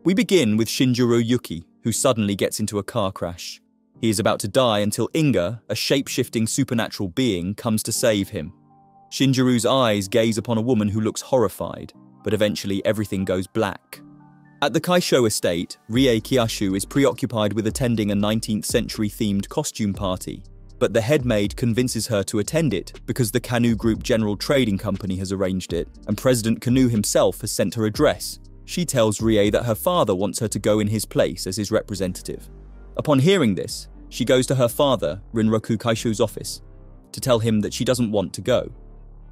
We begin with Shinjiro Yuki, who suddenly gets into a car crash. He is about to die until Inga, a shape-shifting supernatural being, comes to save him. Shinjiro's eyes gaze upon a woman who looks horrified, but eventually everything goes black. At the Kaisho estate, Rie Kiyashu is preoccupied with attending a 19th century-themed costume party, but the head maid convinces her to attend it because the Kanu Group General Trading Company has arranged it, and President Kanu himself has sent her a dress. She tells Rie that her father wants her to go in his place as his representative. Upon hearing this, she goes to her father, Rinroku Kaishu's office, to tell him that she doesn't want to go.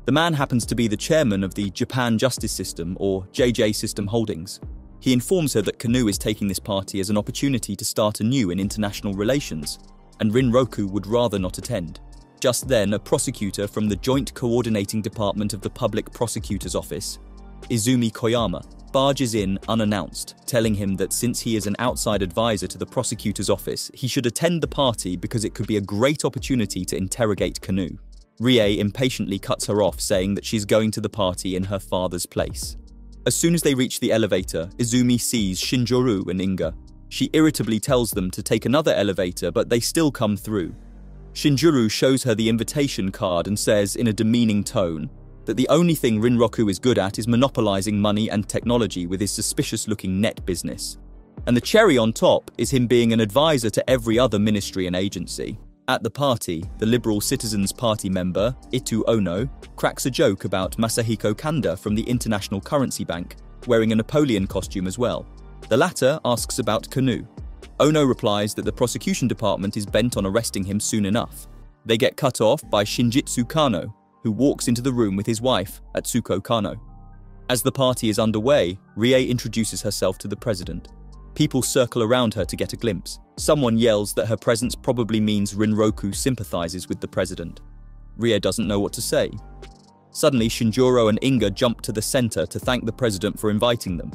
The man happens to be the chairman of the Japan Justice System, or JJ System Holdings. He informs her that Kanu is taking this party as an opportunity to start anew in international relations, and Rinroku would rather not attend. Just then, a prosecutor from the Joint Coordinating Department of the Public Prosecutor's Office, Izumi Koyama, barges in unannounced, telling him that since he is an outside advisor to the prosecutor's office, he should attend the party because it could be a great opportunity to interrogate Kanu. Rie impatiently cuts her off, saying that she's going to the party in her father's place. As soon as they reach the elevator, Izumi sees Shinjiro and Inga. She irritably tells them to take another elevator, but they still come through. Shinjiro shows her the invitation card and says in a demeaning tone that the only thing Rinroku is good at is monopolizing money and technology with his suspicious-looking net business. And the cherry on top is him being an advisor to every other ministry and agency. At the party, the Liberal Citizens Party member, Itu Ono, cracks a joke about Masahiko Kanda from the International Currency Bank, wearing a Napoleon costume as well. The latter asks about Kanu. Ono replies that the prosecution department is bent on arresting him soon enough. They get cut off by Shinjitsu Kano, who walks into the room with his wife, Atsuko Kano. As the party is underway, Rie introduces herself to the president. People circle around her to get a glimpse. Someone yells that her presence probably means Rinroku sympathizes with the president. Rie doesn't know what to say. Suddenly, Shinjiro and Inga jump to the center to thank the president for inviting them.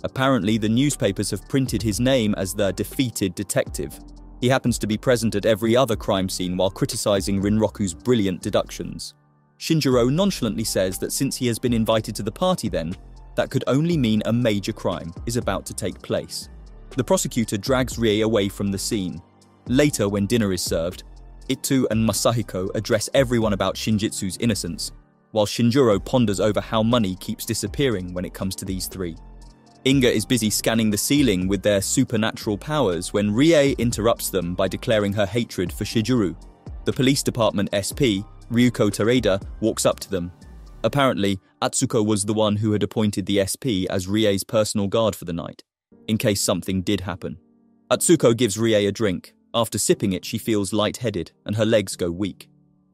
Apparently, the newspapers have printed his name as the defeated detective. He happens to be present at every other crime scene while criticizing Rinroku's brilliant deductions. Shinjiro nonchalantly says that since he has been invited to the party then, that could only mean a major crime is about to take place. The prosecutor drags Rie away from the scene. Later, when dinner is served, Itu and Masahiko address everyone about Shinjitsu's innocence, while Shinjiro ponders over how money keeps disappearing when it comes to these three. Inga is busy scanning the ceiling with their supernatural powers when Rie interrupts them by declaring her hatred for Shijuru. The police department SP, Ryuko Tereda, walks up to them. Apparently, Atsuko was the one who had appointed the SP as Rie's personal guard for the night, in case something did happen. Atsuko gives Rie a drink. After sipping it, she feels lightheaded and her legs go weak.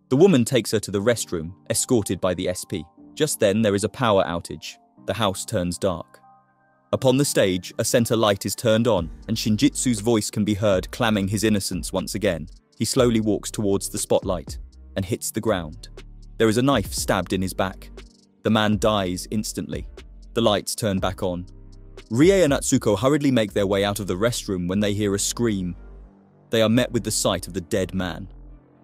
The woman takes her to the restroom, escorted by the SP. Just then, there is a power outage. The house turns dark. Upon the stage, a center light is turned on, and Shinjitsu's voice can be heard clamming his innocence once again. He slowly walks towards the spotlight and hits the ground. There is a knife stabbed in his back. The man dies instantly. The lights turn back on. Rie and Atsuko hurriedly make their way out of the restroom when they hear a scream. They are met with the sight of the dead man.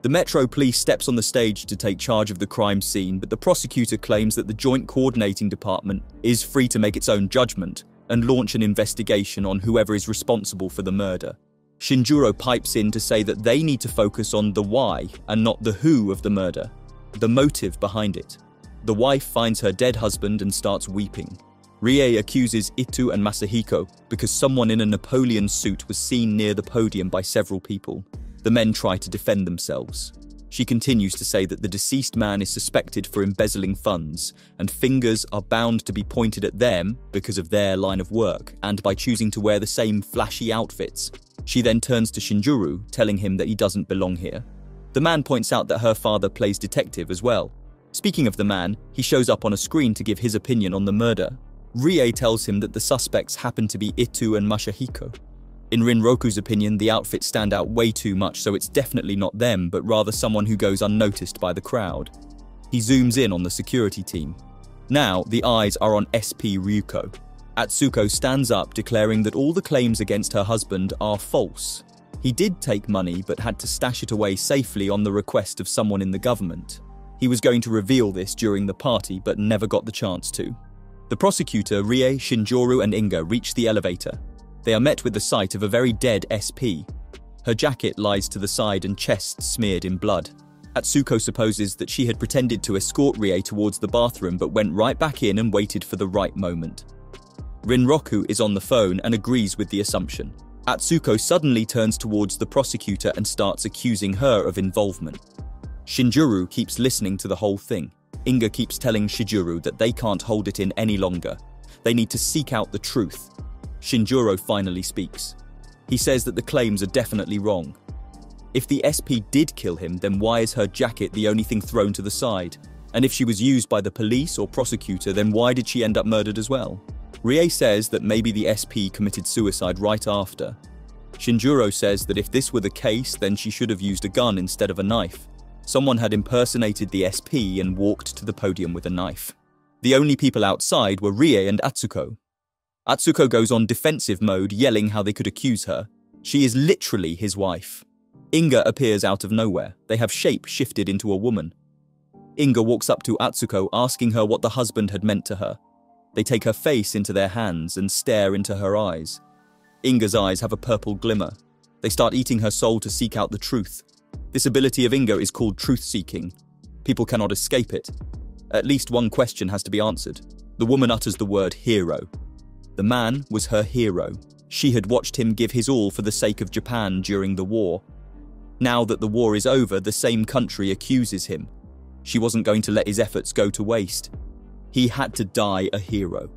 The Metro Police steps on the stage to take charge of the crime scene, but the prosecutor claims that the Joint Coordinating Department is free to make its own judgment and launch an investigation on whoever is responsible for the murder. Shinjiro pipes in to say that they need to focus on the why and not the who of the murder, the motive behind it. The wife finds her dead husband and starts weeping. Rie accuses Itu and Masahiko because someone in a Napoleon suit was seen near the podium by several people. The men try to defend themselves. She continues to say that the deceased man is suspected for embezzling funds, and fingers are bound to be pointed at them because of their line of work and by choosing to wear the same flashy outfits. She then turns to Shinjiro, telling him that he doesn't belong here. The man points out that her father plays detective as well. Speaking of the man, he shows up on a screen to give his opinion on the murder. Rie tells him that the suspects happen to be Itu and Masahiko. In Rinroku's opinion, the outfits stand out way too much, so it's definitely not them, but rather someone who goes unnoticed by the crowd. He zooms in on the security team. Now, the eyes are on SP Ryuko. Atsuko stands up, declaring that all the claims against her husband are false. He did take money, but had to stash it away safely on the request of someone in the government. He was going to reveal this during the party, but never got the chance to. The prosecutor, Rie, Shinjiro, and Inga reach the elevator. They are met with the sight of a very dead SP. Her jacket lies to the side and chest smeared in blood. Atsuko supposes that she had pretended to escort Rie towards the bathroom but went right back in and waited for the right moment. Rinroku is on the phone and agrees with the assumption. Atsuko suddenly turns towards the prosecutor and starts accusing her of involvement. Shinjiro keeps listening to the whole thing. Inga keeps telling Shijuru that they can't hold it in any longer. They need to seek out the truth. Shinjiro finally speaks. He says that the claims are definitely wrong. If the SP did kill him, then why is her jacket the only thing thrown to the side? And if she was used by the police or prosecutor, then why did she end up murdered as well? Rie says that maybe the SP committed suicide right after. Shinjiro says that if this were the case, then she should have used a gun instead of a knife. Someone had impersonated the SP and walked to the podium with a knife. The only people outside were Rie and Atsuko. Atsuko goes on defensive mode, yelling how they could accuse her. She is literally his wife. Inga appears out of nowhere. They have shape shifted into a woman. Inga walks up to Atsuko, asking her what the husband had meant to her. They take her face into their hands and stare into her eyes. Inga's eyes have a purple glimmer. They start eating her soul to seek out the truth. This ability of Inga is called truth-seeking. People cannot escape it. At least one question has to be answered. The woman utters the word hero. The man was her hero. She had watched him give his all for the sake of Japan during the war. Now that the war is over, the same country accuses him. She wasn't going to let his efforts go to waste. He had to die a hero.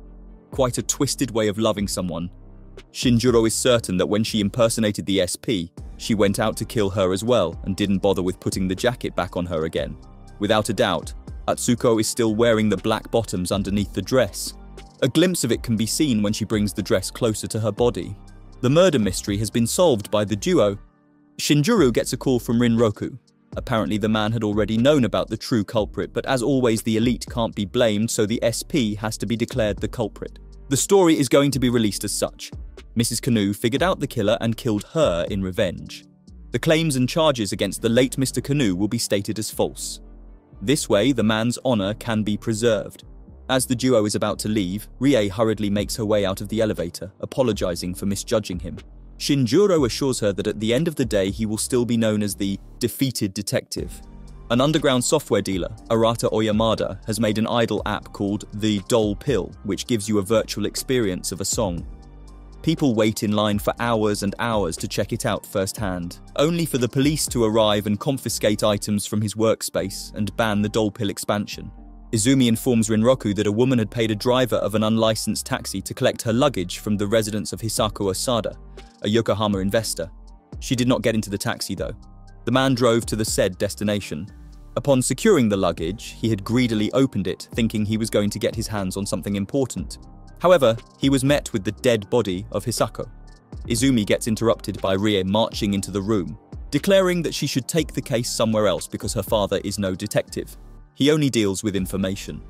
Quite a twisted way of loving someone. Shinjiro is certain that when she impersonated the SP, she went out to kill her as well and didn't bother with putting the jacket back on her again. Without a doubt, Atsuko is still wearing the black bottoms underneath the dress. A glimpse of it can be seen when she brings the dress closer to her body. The murder mystery has been solved by the duo. Shinjiro gets a call from Rinroku. Apparently the man had already known about the true culprit, but as always the elite can't be blamed, so the SP has to be declared the culprit. The story is going to be released as such. Mrs. Kanu figured out the killer and killed her in revenge. The claims and charges against the late Mr. Kanu will be stated as false. This way, the man's honor can be preserved. As the duo is about to leave, Rie hurriedly makes her way out of the elevator, apologizing for misjudging him. Shinjiro assures her that at the end of the day he will still be known as the defeated detective. An underground software dealer, Arata Oyamada, has made an idle app called the Doll Pill, which gives you a virtual experience of a song. People wait in line for hours and hours to check it out firsthand, only for the police to arrive and confiscate items from his workspace and ban the Doll Pill expansion. Izumi informs Rinroku that a woman had paid a driver of an unlicensed taxi to collect her luggage from the residence of Hisako Asada, a Yokohama investor. She did not get into the taxi though. The man drove to the said destination. Upon securing the luggage, he had greedily opened it, thinking he was going to get his hands on something important. However, he was met with the dead body of Hisako. Izumi gets interrupted by Rie marching into the room, declaring that she should take the case somewhere else because her father is no detective. He only deals with information.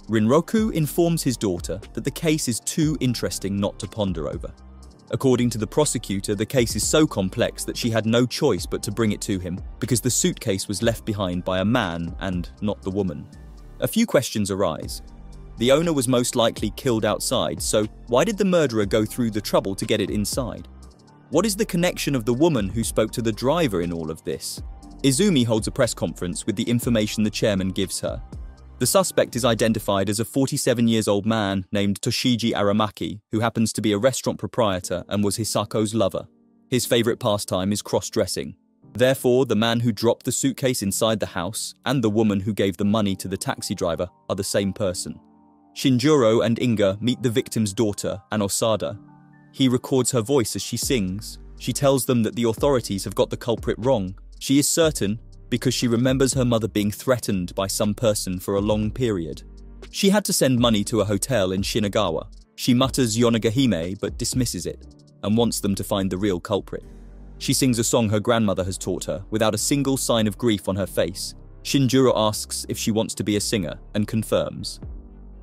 Rinroku informs his daughter that the case is too interesting not to ponder over. According to the prosecutor, the case is so complex that she had no choice but to bring it to him because the suitcase was left behind by a man and not the woman. A few questions arise. The owner was most likely killed outside, so why did the murderer go through the trouble to get it inside? What is the connection of the woman who spoke to the driver in all of this? Izumi holds a press conference with the information the chairman gives her. The suspect is identified as a 47-year-old man named Toshiji Aramaki, who happens to be a restaurant proprietor and was Hisako's lover. His favorite pastime is cross-dressing. Therefore, the man who dropped the suitcase inside the house and the woman who gave the money to the taxi driver are the same person. Shinjiro and Inga meet the victim's daughter, Anosada. He records her voice as she sings. She tells them that the authorities have got the culprit wrong. She is certain because she remembers her mother being threatened by some person for a long period. She had to send money to a hotel in Shinagawa. She mutters Yonagahime but dismisses it and wants them to find the real culprit. She sings a song her grandmother has taught her without a single sign of grief on her face. Shinjiro asks if she wants to be a singer and confirms.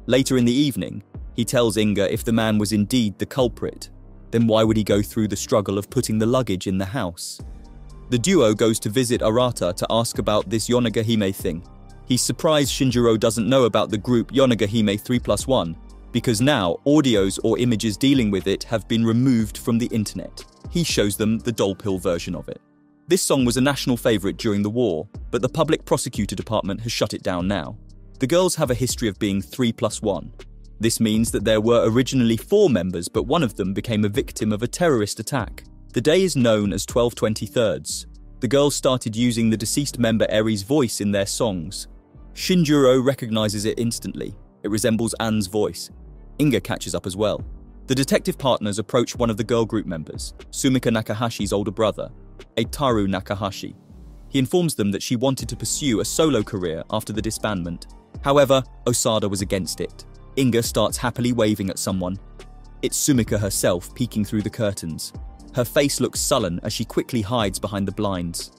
Later in the evening, he tells Inga if the man was indeed the culprit, then why would he go through the struggle of putting the luggage in the house? The duo goes to visit Arata to ask about this Yonagahime thing. He's surprised Shinjiro doesn't know about the group Yonagahime 3+1, because now audios or images dealing with it have been removed from the internet. He shows them the doll pill version of it. This song was a national favorite during the war, but the public prosecutor department has shut it down now. The girls have a history of being 3+1. This means that there were originally 4 members, but one of them became a victim of a terrorist attack. The day is known as 12/23. The girls started using the deceased member Eri's voice in their songs. Shinjiro recognizes it instantly. It resembles Anne's voice. Inga catches up as well. The detective partners approach one of the girl group members, Sumika Nakahashi's older brother, Eitaru Nakahashi. He informs them that she wanted to pursue a solo career after the disbandment. However, Osada was against it. Inga starts happily waving at someone. It's Sumika herself peeking through the curtains. Her face looks sullen as she quickly hides behind the blinds.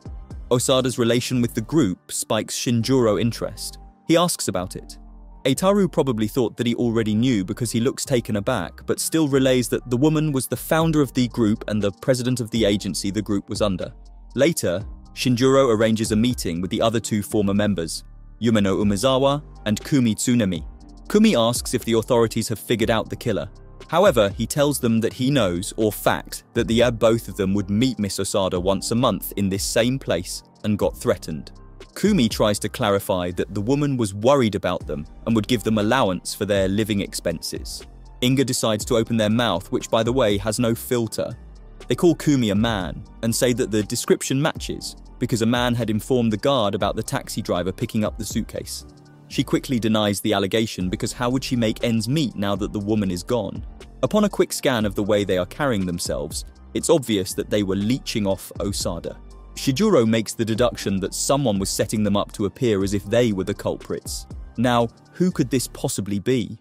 Osada's relation with the group spikes Shinjiro interest. He asks about it. Eitaru probably thought that he already knew because he looks taken aback, but still relays that the woman was the founder of the group and the president of the agency the group was under. Later, Shinjiro arranges a meeting with the other 2 former members, Yumeno Umezawa and Kumi Tsunemi. Kumi asks if the authorities have figured out the killer. However, he tells them that he knows, or fact, that the both of them would meet Miss Osada once a month in this same place and got threatened. Kumi tries to clarify that the woman was worried about them and would give them allowance for their living expenses. Inga decides to open their mouth, which by the way has no filter. They call Kumi a man and say that the description matches because a man had informed the guard about the taxi driver picking up the suitcase. She quickly denies the allegation because how would she make ends meet now that the woman is gone? Upon a quick scan of the way they are carrying themselves, it's obvious that they were leeching off Osada. Shinjiro makes the deduction that someone was setting them up to appear as if they were the culprits. Now, who could this possibly be?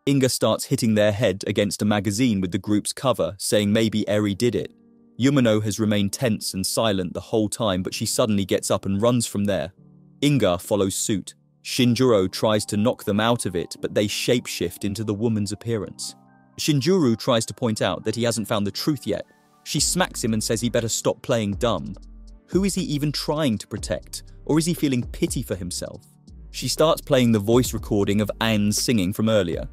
Inga starts hitting their head against a magazine with the group's cover, saying maybe Eri did it. Yumeno has remained tense and silent the whole time, but she suddenly gets up and runs from there. Inga follows suit. Shinjiro tries to knock them out of it, but they shapeshift into the woman's appearance. Shinjiro tries to point out that he hasn't found the truth yet. She smacks him and says he better stop playing dumb. Who is he even trying to protect? Or is he feeling pity for himself? She starts playing the voice recording of Anne's singing from earlier.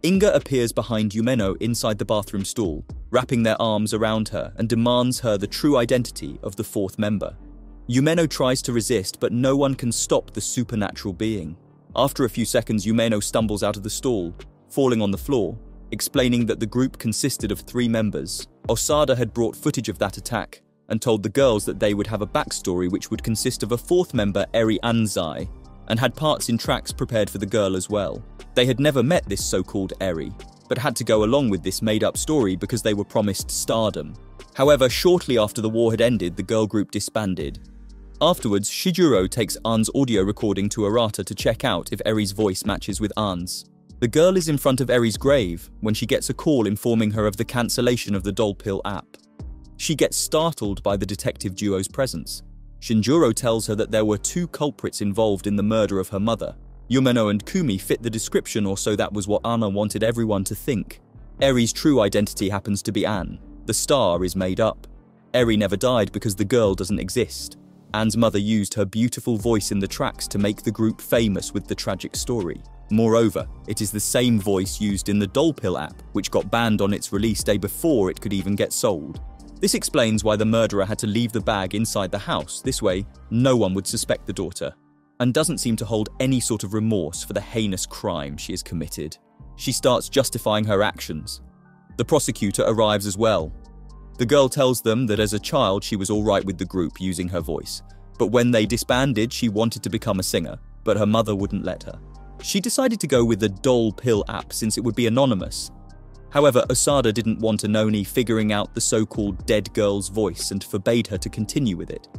Inga appears behind Yumeno inside the bathroom stall, wrapping their arms around her and demands her the true identity of the 4th member. Yumeno tries to resist, but no one can stop the supernatural being. After a few seconds, Yumeno stumbles out of the stall, falling on the floor, explaining that the group consisted of 3 members. Osada had brought footage of that attack and told the girls that they would have a backstory which would consist of a 4th member, Eri Anzai, and had parts in tracks prepared for the girl as well. They had never met this so-called Eri, but had to go along with this made-up story because they were promised stardom. However, shortly after the war had ended, the girl group disbanded. Afterwards, Shinjiro takes Anne's audio recording to Arata to check out if Eri's voice matches with Anne's. The girl is in front of Eri's grave when she gets a call informing her of the cancellation of the doll pill app. She gets startled by the detective duo's presence. Shinjiro tells her that there were 2 culprits involved in the murder of her mother. Yumeno and Kumi fit the description, or so that was what Anna wanted everyone to think. Eri's true identity happens to be Anne. The star is made up. Eri never died because the girl doesn't exist. Anne's mother used her beautiful voice in the tracks to make the group famous with the tragic story. Moreover, it is the same voice used in the doll pill app, which got banned on its release day before it could even get sold. This explains why the murderer had to leave the bag inside the house. This way, no one would suspect the daughter, and doesn't seem to hold any sort of remorse for the heinous crime she has committed. She starts justifying her actions. The prosecutor arrives as well. The girl tells them that as a child she was alright with the group using her voice, but when they disbanded she wanted to become a singer, but her mother wouldn't let her. She decided to go with the doll pill app since it would be anonymous. However, Osada didn't want Anoni figuring out the so-called dead girl's voice and forbade her to continue with it.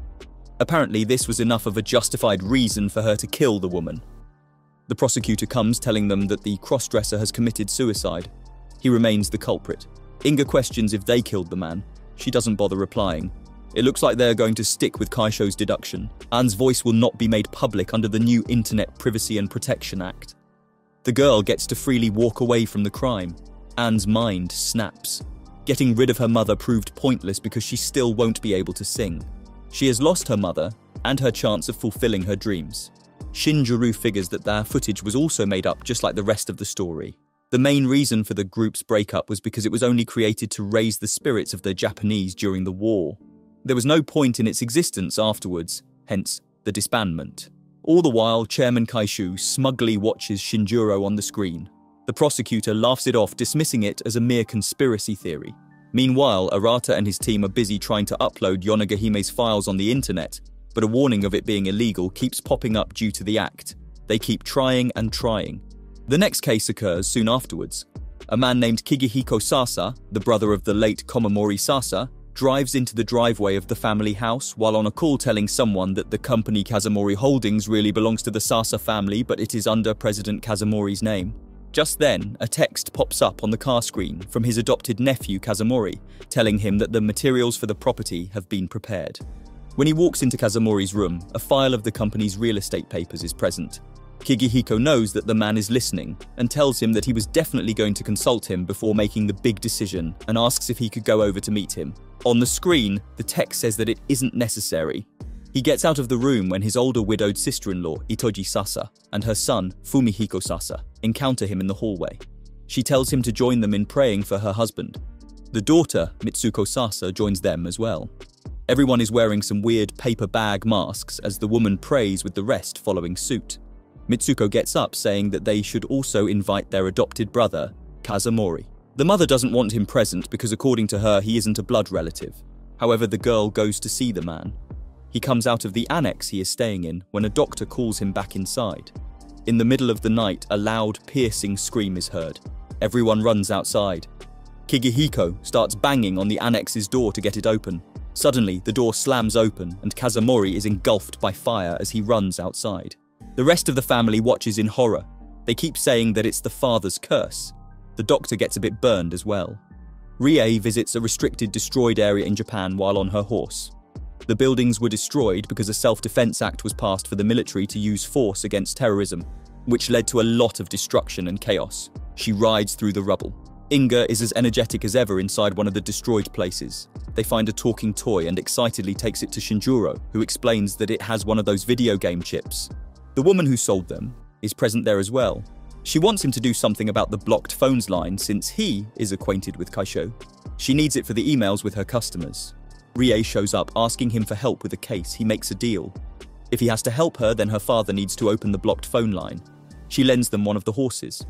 Apparently this was enough of a justified reason for her to kill the woman. The prosecutor comes telling them that the crossdresser has committed suicide. He remains the culprit. Inga questions if they killed the man. She doesn't bother replying. It looks like they're going to stick with Kaisho's deduction. Anne's voice will not be made public under the new Internet Privacy and Protection Act. The girl gets to freely walk away from the crime. Anne's mind snaps. Getting rid of her mother proved pointless because she still won't be able to sing. She has lost her mother and her chance of fulfilling her dreams. Shinjiro figures that their footage was also made up just like the rest of the story. The main reason for the group's breakup was because it was only created to raise the spirits of the Japanese during the war. There was no point in its existence afterwards, hence the disbandment. All the while, Chairman Kaishu smugly watches Shinjuro on the screen. The prosecutor laughs it off, dismissing it as a mere conspiracy theory. Meanwhile, Arata and his team are busy trying to upload Yonegahime's files on the internet, but a warning of it being illegal keeps popping up due to the act. They keep trying and trying. The next case occurs soon afterwards. A man named Kigehiko Sasa, the brother of the late Komamori Sasa, drives into the driveway of the family house while on a call telling someone that the company Kazamori Holdings really belongs to the Sasa family, but it is under President Kazamori's name. Just then, a text pops up on the car screen from his adopted nephew Kazamori, telling him that the materials for the property have been prepared. When he walks into Kazamori's room, a file of the company's real estate papers is present. Kigehiko knows that the man is listening and tells him that he was definitely going to consult him before making the big decision and asks if he could go over to meet him. On the screen, the text says that it isn't necessary. He gets out of the room when his older widowed sister-in-law, Itoji Sasa, and her son, Fumihiko Sasa, encounter him in the hallway. She tells him to join them in praying for her husband. The daughter, Mitsuko Sasa, joins them as well. Everyone is wearing some weird paper bag masks as the woman prays with the rest following suit. Mitsuko gets up saying that they should also invite their adopted brother, Kazamori. The mother doesn't want him present because according to her he isn't a blood relative. However, the girl goes to see the man. He comes out of the annex he is staying in when a doctor calls him back inside. In the middle of the night, a loud, piercing scream is heard. Everyone runs outside. Kigehiko starts banging on the annex's door to get it open. Suddenly, the door slams open and Kazamori is engulfed by fire as he runs outside. The rest of the family watches in horror. They keep saying that it's the father's curse. The doctor gets a bit burned as well. Rie visits a restricted destroyed area in Japan while on her horse. The buildings were destroyed because a self-defense act was passed for the military to use force against terrorism, which led to a lot of destruction and chaos. She rides through the rubble. Inga is as energetic as ever inside one of the destroyed places. They find a talking toy and excitedly takes it to Shinjuro, who explains that it has one of those video game chips. The woman who sold them is present there as well. She wants him to do something about the blocked phones line since he is acquainted with Kaisho. She needs it for the emails with her customers. Rie shows up asking him for help with a case. He makes a deal. If he has to help her, then her father needs to open the blocked phone line. She lends them one of the horses.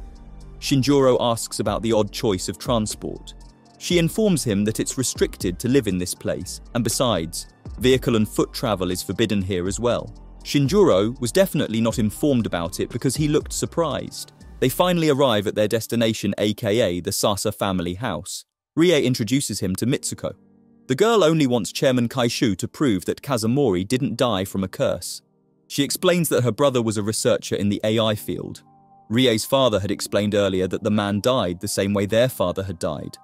Shinjuro asks about the odd choice of transport. She informs him that it's restricted to live in this place, and besides, vehicle and foot travel is forbidden here as well. Shinjuro was definitely not informed about it because he looked surprised. They finally arrive at their destination, aka the Sasa family house. Rie introduces him to Mitsuko. The girl only wants Chairman Kaishu to prove that Kazamori didn't die from a curse. She explains that her brother was a researcher in the AI field. Rie's father had explained earlier that the man died the same way their father had died.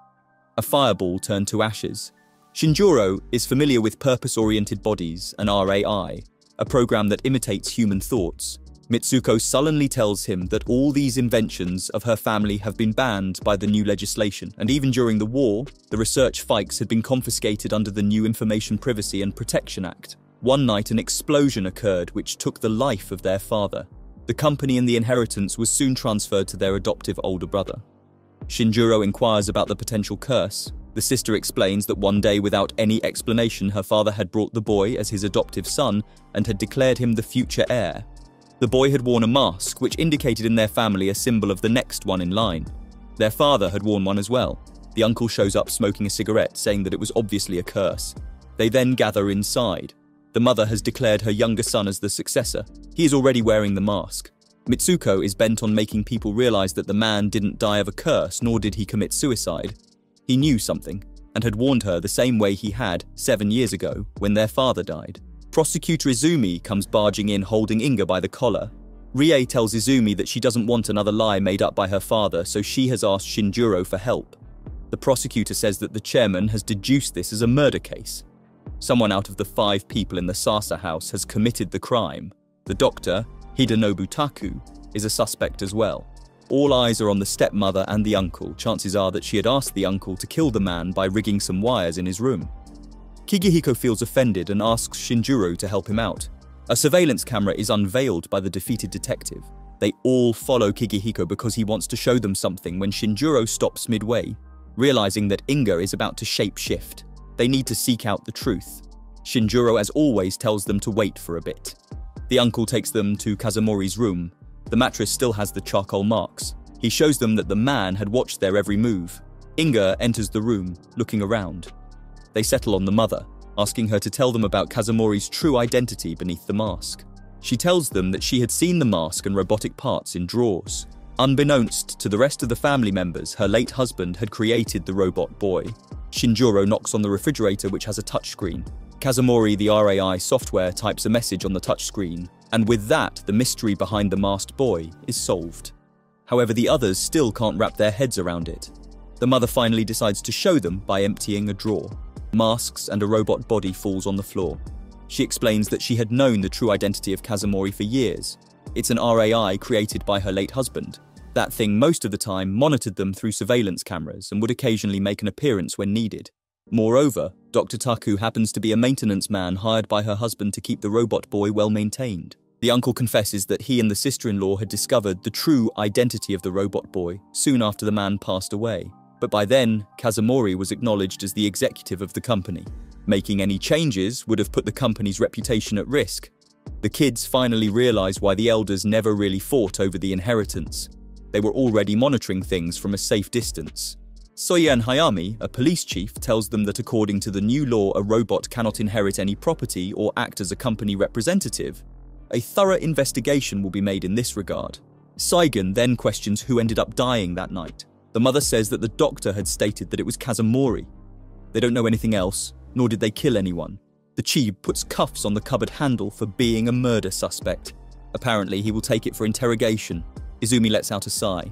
A fireball turned to ashes. Shinjuro is familiar with purpose-oriented bodies, an RAI, a program that imitates human thoughts. Mitsuko sullenly tells him that all these inventions of her family have been banned by the new legislation, and even during the war, the research fikes had been confiscated under the new Information Privacy and Protection Act. One night, an explosion occurred which took the life of their father. The company and the inheritance was soon transferred to their adoptive older brother. Shinjuro inquires about the potential curse. The sister explains that one day, without any explanation, her father had brought the boy as his adoptive son and had declared him the future heir. The boy had worn a mask, which indicated in their family a symbol of the next one in line. Their father had worn one as well. The uncle shows up smoking a cigarette, saying that it was obviously a curse. They then gather inside. The mother has declared her younger son as the successor. He is already wearing the mask. Mitsuko is bent on making people realize that the man didn't die of a curse, nor did he commit suicide. He knew something, and had warned her the same way he had 7 years ago when their father died. Prosecutor Izumi comes barging in holding Inga by the collar. Rie tells Izumi that she doesn't want another lie made up by her father, so she has asked Shinjuro for help. The prosecutor says that the chairman has deduced this as a murder case. Someone out of the 5 people in the Sasa house has committed the crime. The doctor, Hidenobu Taku, is a suspect as well. All eyes are on the stepmother and the uncle. Chances are that she had asked the uncle to kill the man by rigging some wires in his room. Kigehiko feels offended and asks Shinjuro to help him out. A surveillance camera is unveiled by the defeated detective. They all follow Kigihiko because he wants to show them something when Shinjiro stops midway, realizing that Inga is about to shape-shift. They need to seek out the truth. Shinjiro, as always, tells them to wait for a bit. The uncle takes them to Kazumori's room. The mattress still has the charcoal marks. He shows them that the man had watched their every move. Inga enters the room, looking around. They settle on the mother, asking her to tell them about Kazumori's true identity beneath the mask. She tells them that she had seen the mask and robotic parts in drawers. Unbeknownst to the rest of the family members, her late husband had created the robot boy. Shinjiro knocks on the refrigerator, which has a touchscreen. Kazumori, the RAI software, types a message on the touchscreen, and with that, the mystery behind the masked boy is solved. However, the others still can't wrap their heads around it. The mother finally decides to show them by emptying a drawer. Masks and a robot body falls on the floor. She explains that she had known the true identity of Kazumori for years. It's an RAI created by her late husband. That thing most of the time monitored them through surveillance cameras and would occasionally make an appearance when needed. Moreover, Dr. Taku happens to be a maintenance man hired by her husband to keep the robot boy well maintained. The uncle confesses that he and the sister-in-law had discovered the true identity of the robot boy soon after the man passed away. But by then, Kazumori was acknowledged as the executive of the company. Making any changes would have put the company's reputation at risk. The kids finally realize why the elders never really fought over the inheritance. They were already monitoring things from a safe distance. Soyan Hayami, a police chief, tells them that according to the new law, a robot cannot inherit any property or act as a company representative. A thorough investigation will be made in this regard. Saigon then questions who ended up dying that night. The mother says that the doctor had stated that it was Kazumori. They don't know anything else, nor did they kill anyone. The chief puts cuffs on the cupboard handle for being a murder suspect. Apparently, he will take it for interrogation. Izumi lets out a sigh.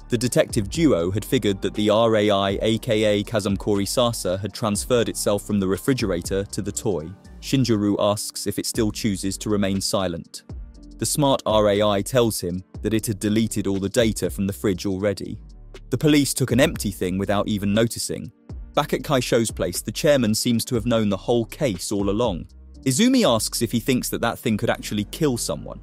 The detective duo had figured that the RAI, aka Kazumori Sasa, had transferred itself from the refrigerator to the toy. Shinjiro asks if it still chooses to remain silent. The smart RAI tells him that it had deleted all the data from the fridge already. The police took an empty thing without even noticing. Back at Kaisho's place, the chairman seems to have known the whole case all along. Izumi asks if he thinks that that thing could actually kill someone.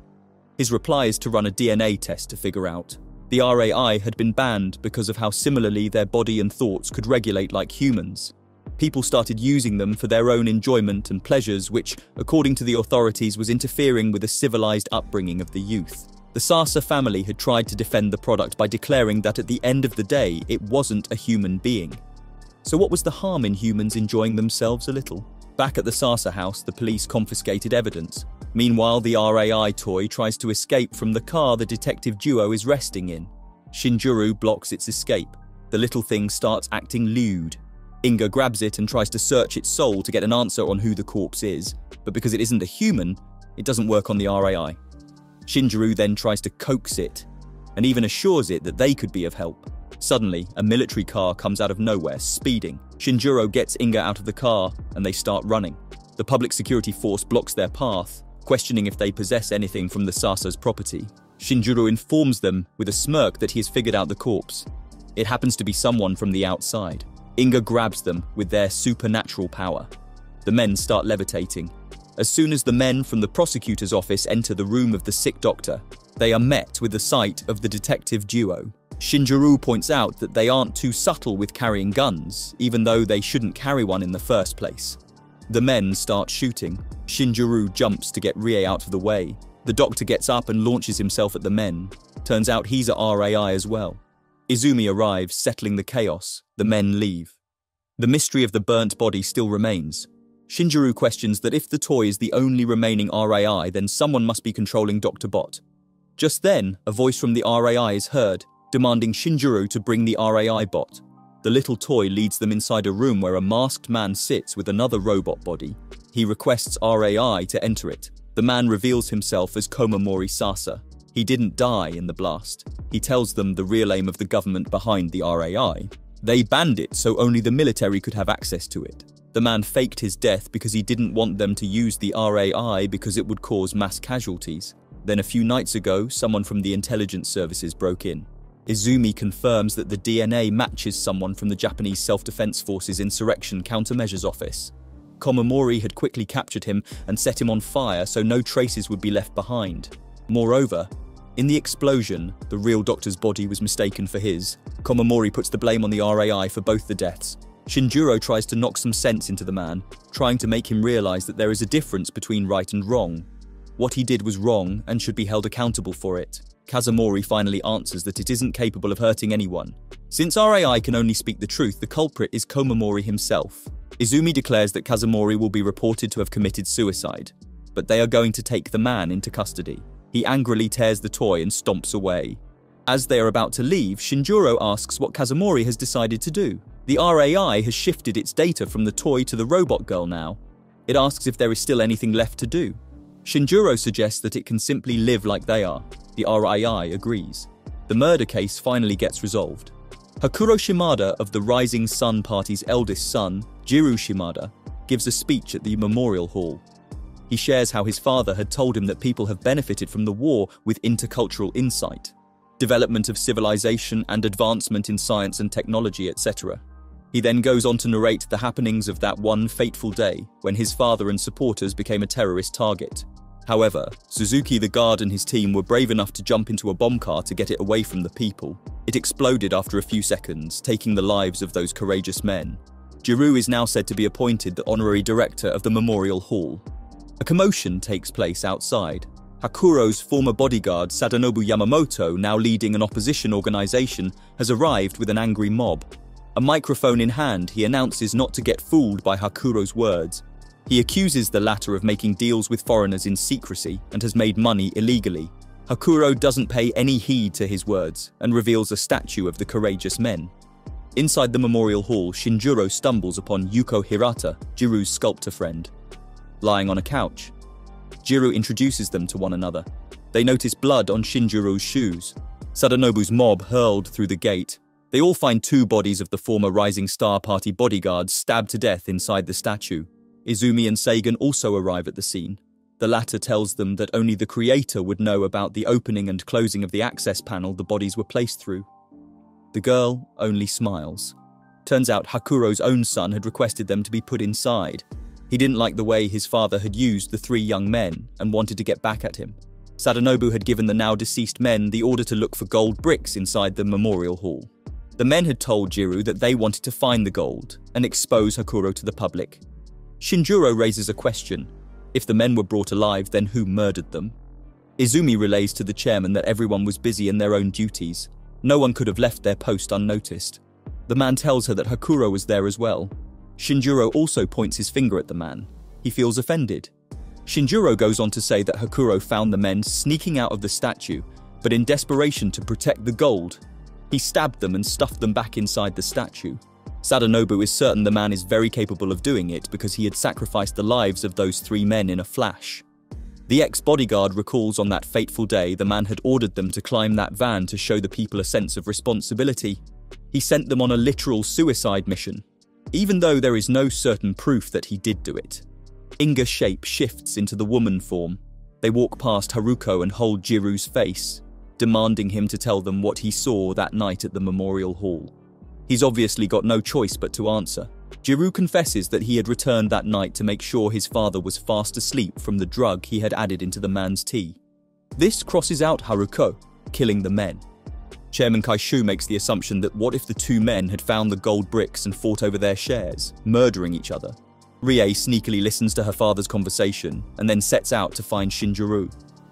His reply is to run a DNA test to figure out. The RAI had been banned because of how similarly their body and thoughts could regulate like humans. People started using them for their own enjoyment and pleasures, which, according to the authorities, was interfering with the civilized upbringing of the youth. The Sasa family had tried to defend the product by declaring that at the end of the day, it wasn't a human being. So what was the harm in humans enjoying themselves a little? Back at the Sasa house, the police confiscated evidence. Meanwhile, the RAI toy tries to escape from the car the detective duo is resting in. Shinjiro blocks its escape. The little thing starts acting lewd. Inga grabs it and tries to search its soul to get an answer on who the corpse is, but because it isn't a human, it doesn't work on the RAI. Shinjiro then tries to coax it, and even assures it that they could be of help. Suddenly, a military car comes out of nowhere, speeding. Shinjiro gets Inga out of the car, and they start running. The public security force blocks their path, questioning if they possess anything from the Sasa's property. Shinjiro informs them with a smirk that he has figured out the corpse. It happens to be someone from the outside. Inga grabs them with their supernatural power. The men start levitating. As soon as the men from the prosecutor's office enter the room of the sick doctor, they are met with the sight of the detective duo. Shinjiro points out that they aren't too subtle with carrying guns, even though they shouldn't carry one in the first place. The men start shooting. Shinjiro jumps to get Rie out of the way. The doctor gets up and launches himself at the men. Turns out he's a RAI as well. Izumi arrives, settling the chaos. The men leave. The mystery of the burnt body still remains. Shinjiro questions that if the toy is the only remaining RAI, then someone must be controlling Dr. Bot. Just then, a voice from the RAI is heard, demanding Shinjiro to bring the RAI bot. The little toy leads them inside a room where a masked man sits with another robot body. He requests RAI to enter it. The man reveals himself as Komamori Sasa. He didn't die in the blast. He tells them the real aim of the government behind the RAI. They banned it so only the military could have access to it. The man faked his death because he didn't want them to use the RAI because it would cause mass casualties. Then a few nights ago, someone from the intelligence services broke in. Izumi confirms that the DNA matches someone from the Japanese Self-Defense Forces Insurrection Countermeasures Office. Komamori had quickly captured him and set him on fire so no traces would be left behind. Moreover, In the explosion, the real doctor's body was mistaken for his. Komamori puts the blame on the RAI for both the deaths. Shinjiro tries to knock some sense into the man, trying to make him realize that there is a difference between right and wrong. What he did was wrong and should be held accountable for it. Kazumori finally answers that it isn't capable of hurting anyone. Since RAI can only speak the truth, the culprit is Komamori himself. Izumi declares that Kazumori will be reported to have committed suicide, but they are going to take the man into custody. He angrily tears the toy and stomps away. As they are about to leave, Shinjiro asks what Kazumori has decided to do. The RAI has shifted its data from the toy to the robot girl now. It asks if there is still anything left to do. Shinjiro suggests that it can simply live like they are. The RAI agrees. The murder case finally gets resolved. Hakuro Shimada of the Rising Sun Party's eldest son, Jiro Shimada, gives a speech at the Memorial Hall. He shares how his father had told him that people have benefited from the war with intercultural insight, development of civilization and advancement in science and technology, etc. He then goes on to narrate the happenings of that one fateful day when his father and supporters became a terrorist target. However, Suzuki the guard and his team were brave enough to jump into a bomb car to get it away from the people. It exploded after a few seconds, taking the lives of those courageous men. Jiro is now said to be appointed the honorary director of the Memorial Hall. A commotion takes place outside. Hakuro's former bodyguard Sadanobu Yamamoto, now leading an opposition organization, has arrived with an angry mob. A microphone in hand, he announces not to get fooled by Hakuro's words. He accuses the latter of making deals with foreigners in secrecy and has made money illegally. Hakuro doesn't pay any heed to his words and reveals a statue of the courageous men. Inside the Memorial Hall, Shinjiro stumbles upon Yuko Hirata, Jiro's sculptor friend, lying on a couch. Jiro introduces them to one another. They notice blood on Shinjiro's shoes. Sadanobu's mob hurled through the gate. They all find two bodies of the former Rising Star Party bodyguards stabbed to death inside the statue. Izumi and Sagan also arrive at the scene. The latter tells them that only the creator would know about the opening and closing of the access panel the bodies were placed through. The girl only smiles. Turns out Hakuro's own son had requested them to be put inside. He didn't like the way his father had used the three young men and wanted to get back at him. Sadanobu had given the now deceased men the order to look for gold bricks inside the Memorial Hall. The men had told Jiro that they wanted to find the gold and expose Hakuro to the public. Shinjiro raises a question. If the men were brought alive, then who murdered them? Izumi relays to the chairman that everyone was busy in their own duties. No one could have left their post unnoticed. The man tells her that Hakuro was there as well. Shinjiro also points his finger at the man. He feels offended. Shinjiro goes on to say that Hakuro found the men sneaking out of the statue, but in desperation to protect the gold, he stabbed them and stuffed them back inside the statue. Sadanobu is certain the man is very capable of doing it because he had sacrificed the lives of those three men in a flash. The ex-bodyguard recalls on that fateful day the man had ordered them to climb that van to show the people a sense of responsibility. He sent them on a literal suicide mission, even though there is no certain proof that he did do it. Inga's shape shifts into the woman form. They walk past Haruko and hold Jiro's face, demanding him to tell them what he saw that night at the Memorial Hall. He's obviously got no choice but to answer. Jiro confesses that he had returned that night to make sure his father was fast asleep from the drug he had added into the man's tea. This crosses out Haruko, killing the men. Chairman Kaishu makes the assumption that what if the two men had found the gold bricks and fought over their shares, murdering each other? Rie sneakily listens to her father's conversation and then sets out to find Shinjiro.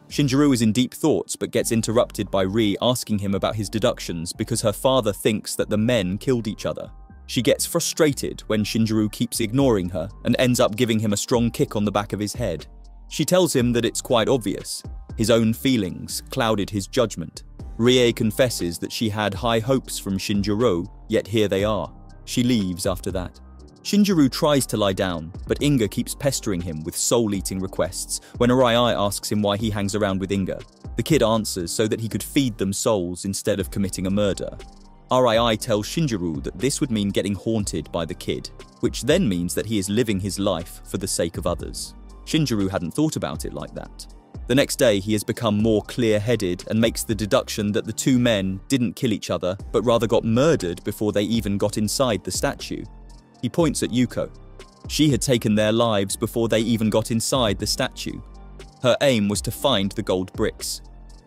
Shinjiro is in deep thoughts but gets interrupted by Rie asking him about his deductions because her father thinks that the men killed each other. She gets frustrated when Shinjiro keeps ignoring her and ends up giving him a strong kick on the back of his head. She tells him that it's quite obvious. His own feelings clouded his judgment. Rie confesses that she had high hopes from Shinjiro, yet here they are. She leaves after that. Shinjiro tries to lie down, but Inga keeps pestering him with soul-eating requests when Arai asks him why he hangs around with Inga. The kid answers so that he could feed them souls instead of committing a murder. Arai tells Shinjiro that this would mean getting haunted by the kid, which then means that he is living his life for the sake of others. Shinjiro hadn't thought about it like that. The next day, he has become more clear-headed and makes the deduction that the two men didn't kill each other, but rather got murdered before they even got inside the statue. He points at Yuko. She had taken their lives before they even got inside the statue. Her aim was to find the gold bricks.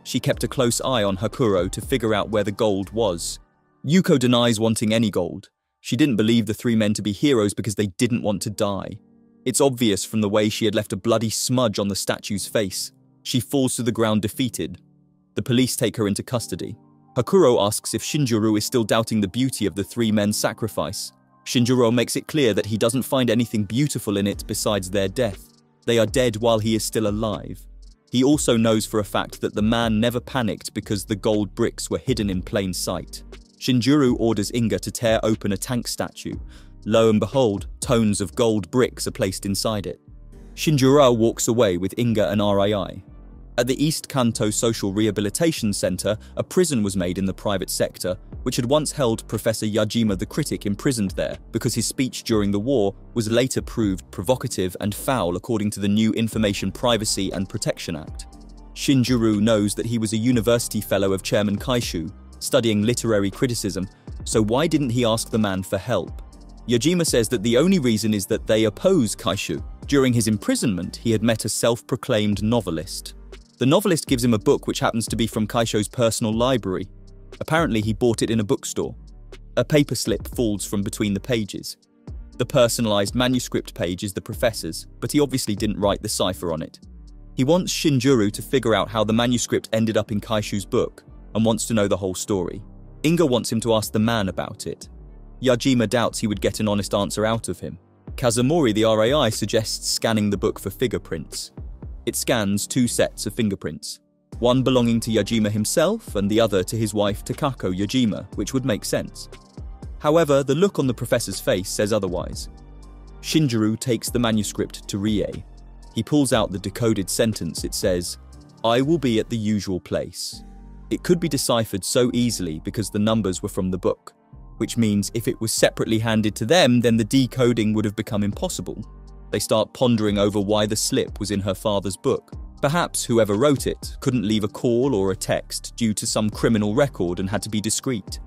She kept a close eye on Hakuro to figure out where the gold was. Yuko denies wanting any gold. She didn't believe the three men to be heroes because they didn't want to die. It's obvious from the way she had left a bloody smudge on the statue's face. She falls to the ground defeated. The police take her into custody. Hakuro asks if Shinjiro is still doubting the beauty of the three men's sacrifice. Shinjiro makes it clear that he doesn't find anything beautiful in it besides their death. They are dead while he is still alive. He also knows for a fact that the man never panicked because the gold bricks were hidden in plain sight. Shinjiro orders Inga to tear open a tank statue. Lo and behold, tones of gold bricks are placed inside it. Shinjiro walks away with Inga and Rii. At the East Kanto Social Rehabilitation Center, a prison was made in the private sector, which had once held Professor Yajima the critic imprisoned there because his speech during the war was later proved provocative and foul according to the new Information Privacy and Protection Act. Shinjiro knows that he was a university fellow of Chairman Kaishu, studying literary criticism, so why didn't he ask the man for help? Yajima says that the only reason is that they oppose Kaishu. During his imprisonment, he had met a self-proclaimed novelist. The novelist gives him a book which happens to be from Kaisho's personal library. Apparently, he bought it in a bookstore. A paper slip falls from between the pages. The personalized manuscript page is the professor's, but he obviously didn't write the cipher on it. He wants Shinjiro to figure out how the manuscript ended up in Kaishu's book and wants to know the whole story. Inga wants him to ask the man about it. Yajima doubts he would get an honest answer out of him. Kazumori, the RAI, suggests scanning the book for fingerprints. It scans 2 sets of fingerprints, one belonging to Yajima himself and the other to his wife Takako Yajima, which would make sense. However, the look on the professor's face says otherwise. Shinjiro takes the manuscript to Rie. He pulls out the decoded sentence. It says, "I will be at the usual place." It could be deciphered so easily because the numbers were from the book, which means if it was separately handed to them, then the decoding would have become impossible. They start pondering over why the slip was in her father's book. Perhaps whoever wrote it couldn't leave a call or a text due to some criminal record and had to be discreet.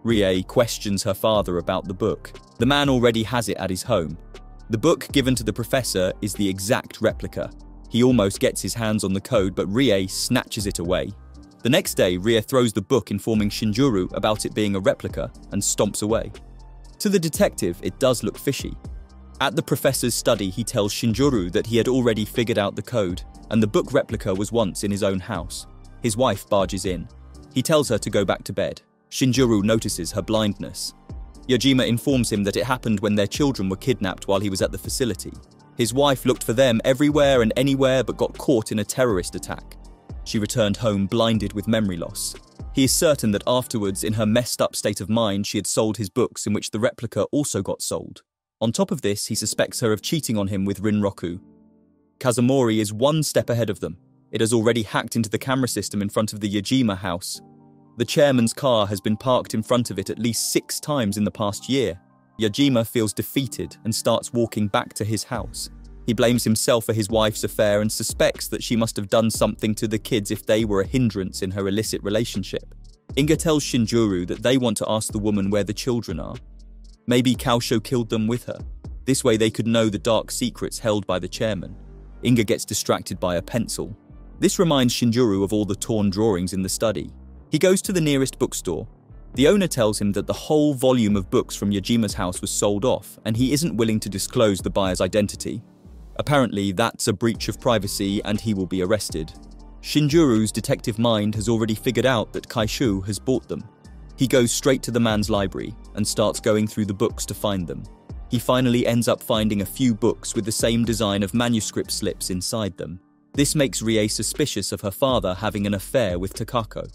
Rie questions her father about the book. The man already has it at his home. The book given to the professor is the exact replica. He almost gets his hands on the code, but Rie snatches it away. The next day, Rie throws the book informing Shinjiro about it being a replica and stomps away. To the detective, it does look fishy. At the professor's study, he tells Shinjiro that he had already figured out the code, and the book replica was once in his own house. His wife barges in. He tells her to go back to bed. Shinjiro notices her blindness. Yajima informs him that it happened when their children were kidnapped while he was at the facility. His wife looked for them everywhere and anywhere but got caught in a terrorist attack. She returned home blinded with memory loss. He is certain that afterwards, in her messed up state of mind, she had sold his books, in which the replica also got sold. On top of this, he suspects her of cheating on him with Rinroku. Kazumori is 1 step ahead of them. It has already hacked into the camera system in front of the Yajima house. The chairman's car has been parked in front of it at least 6 times in the past year. Yajima feels defeated and starts walking back to his house. He blames himself for his wife's affair and suspects that she must have done something to the kids if they were a hindrance in her illicit relationship. Inga tells Shinjiro that they want to ask the woman where the children are. Maybe Kaisho killed them with her. This way they could know the dark secrets held by the chairman. Inga gets distracted by a pencil. This reminds Shinjiro of all the torn drawings in the study. He goes to the nearest bookstore. The owner tells him that the whole volume of books from Yajima's house was sold off, and he isn't willing to disclose the buyer's identity. Apparently, that's a breach of privacy and he will be arrested. Shinjiro's detective mind has already figured out that Kaishu has bought them. He goes straight to the man's library and starts going through the books to find them. He finally ends up finding a few books with the same design of manuscript slips inside them. This makes Rie suspicious of her father having an affair with Takako.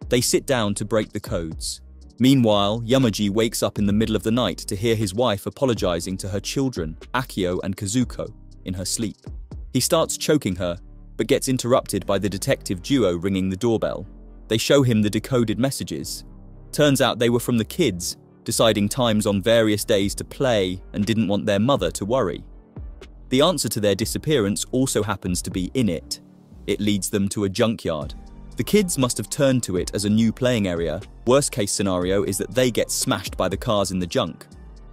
They sit down to break the codes. Meanwhile, Yamaji wakes up in the middle of the night to hear his wife apologizing to her children, Akio and Kazuko, in her sleep. He starts choking her, but gets interrupted by the detective duo ringing the doorbell. They show him the decoded messages. Turns out they were from the kids, deciding times on various days to play and didn't want their mother to worry. The answer to their disappearance also happens to be in it. It leads them to a junkyard. The kids must have turned to it as a new playing area. Worst case scenario is that they get smashed by the cars in the junk.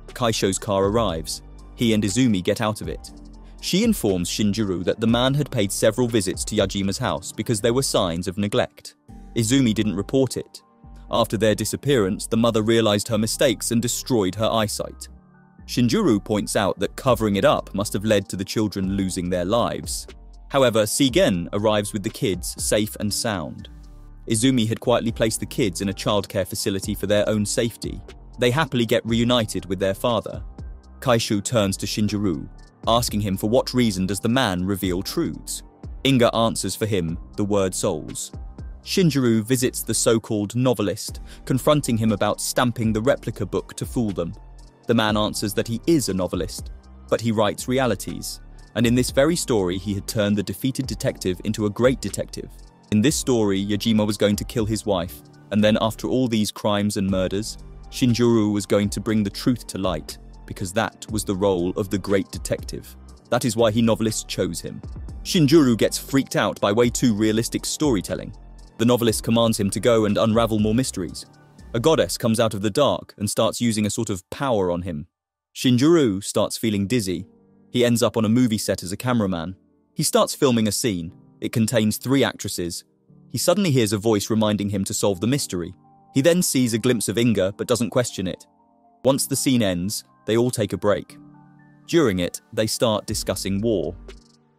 Kaisho's car arrives. He and Izumi get out of it. She informs Shinjiro that the man had paid several visits to Yajima's house because there were signs of neglect. Izumi didn't report it. After their disappearance, the mother realized her mistakes and destroyed her eyesight. Shinjiro points out that covering it up must have led to the children losing their lives. However, Seigen arrives with the kids safe and sound. Izumi had quietly placed the kids in a childcare facility for their own safety. They happily get reunited with their father. Kaishu turns to Shinjiro, asking him for what reason does the man reveal truths. Inga answers for him the word souls. Shinjiro visits the so-called novelist, confronting him about stamping the replica book to fool them. The man answers that he is a novelist, but he writes realities, and in this very story he had turned the defeated detective into a great detective. In this story, Yajima was going to kill his wife, and then after all these crimes and murders, Shinjiro was going to bring the truth to light, because that was the role of the great detective. That is why he novelists chose him. Shinjiro gets freaked out by way too realistic storytelling. The novelist commands him to go and unravel more mysteries. A goddess comes out of the dark and starts using a sort of power on him. Shinjiro starts feeling dizzy. He ends up on a movie set as a cameraman. He starts filming a scene. It contains 3 actresses. He suddenly hears a voice reminding him to solve the mystery. He then sees a glimpse of Inga but doesn't question it. Once the scene ends, they all take a break. During it, they start discussing war.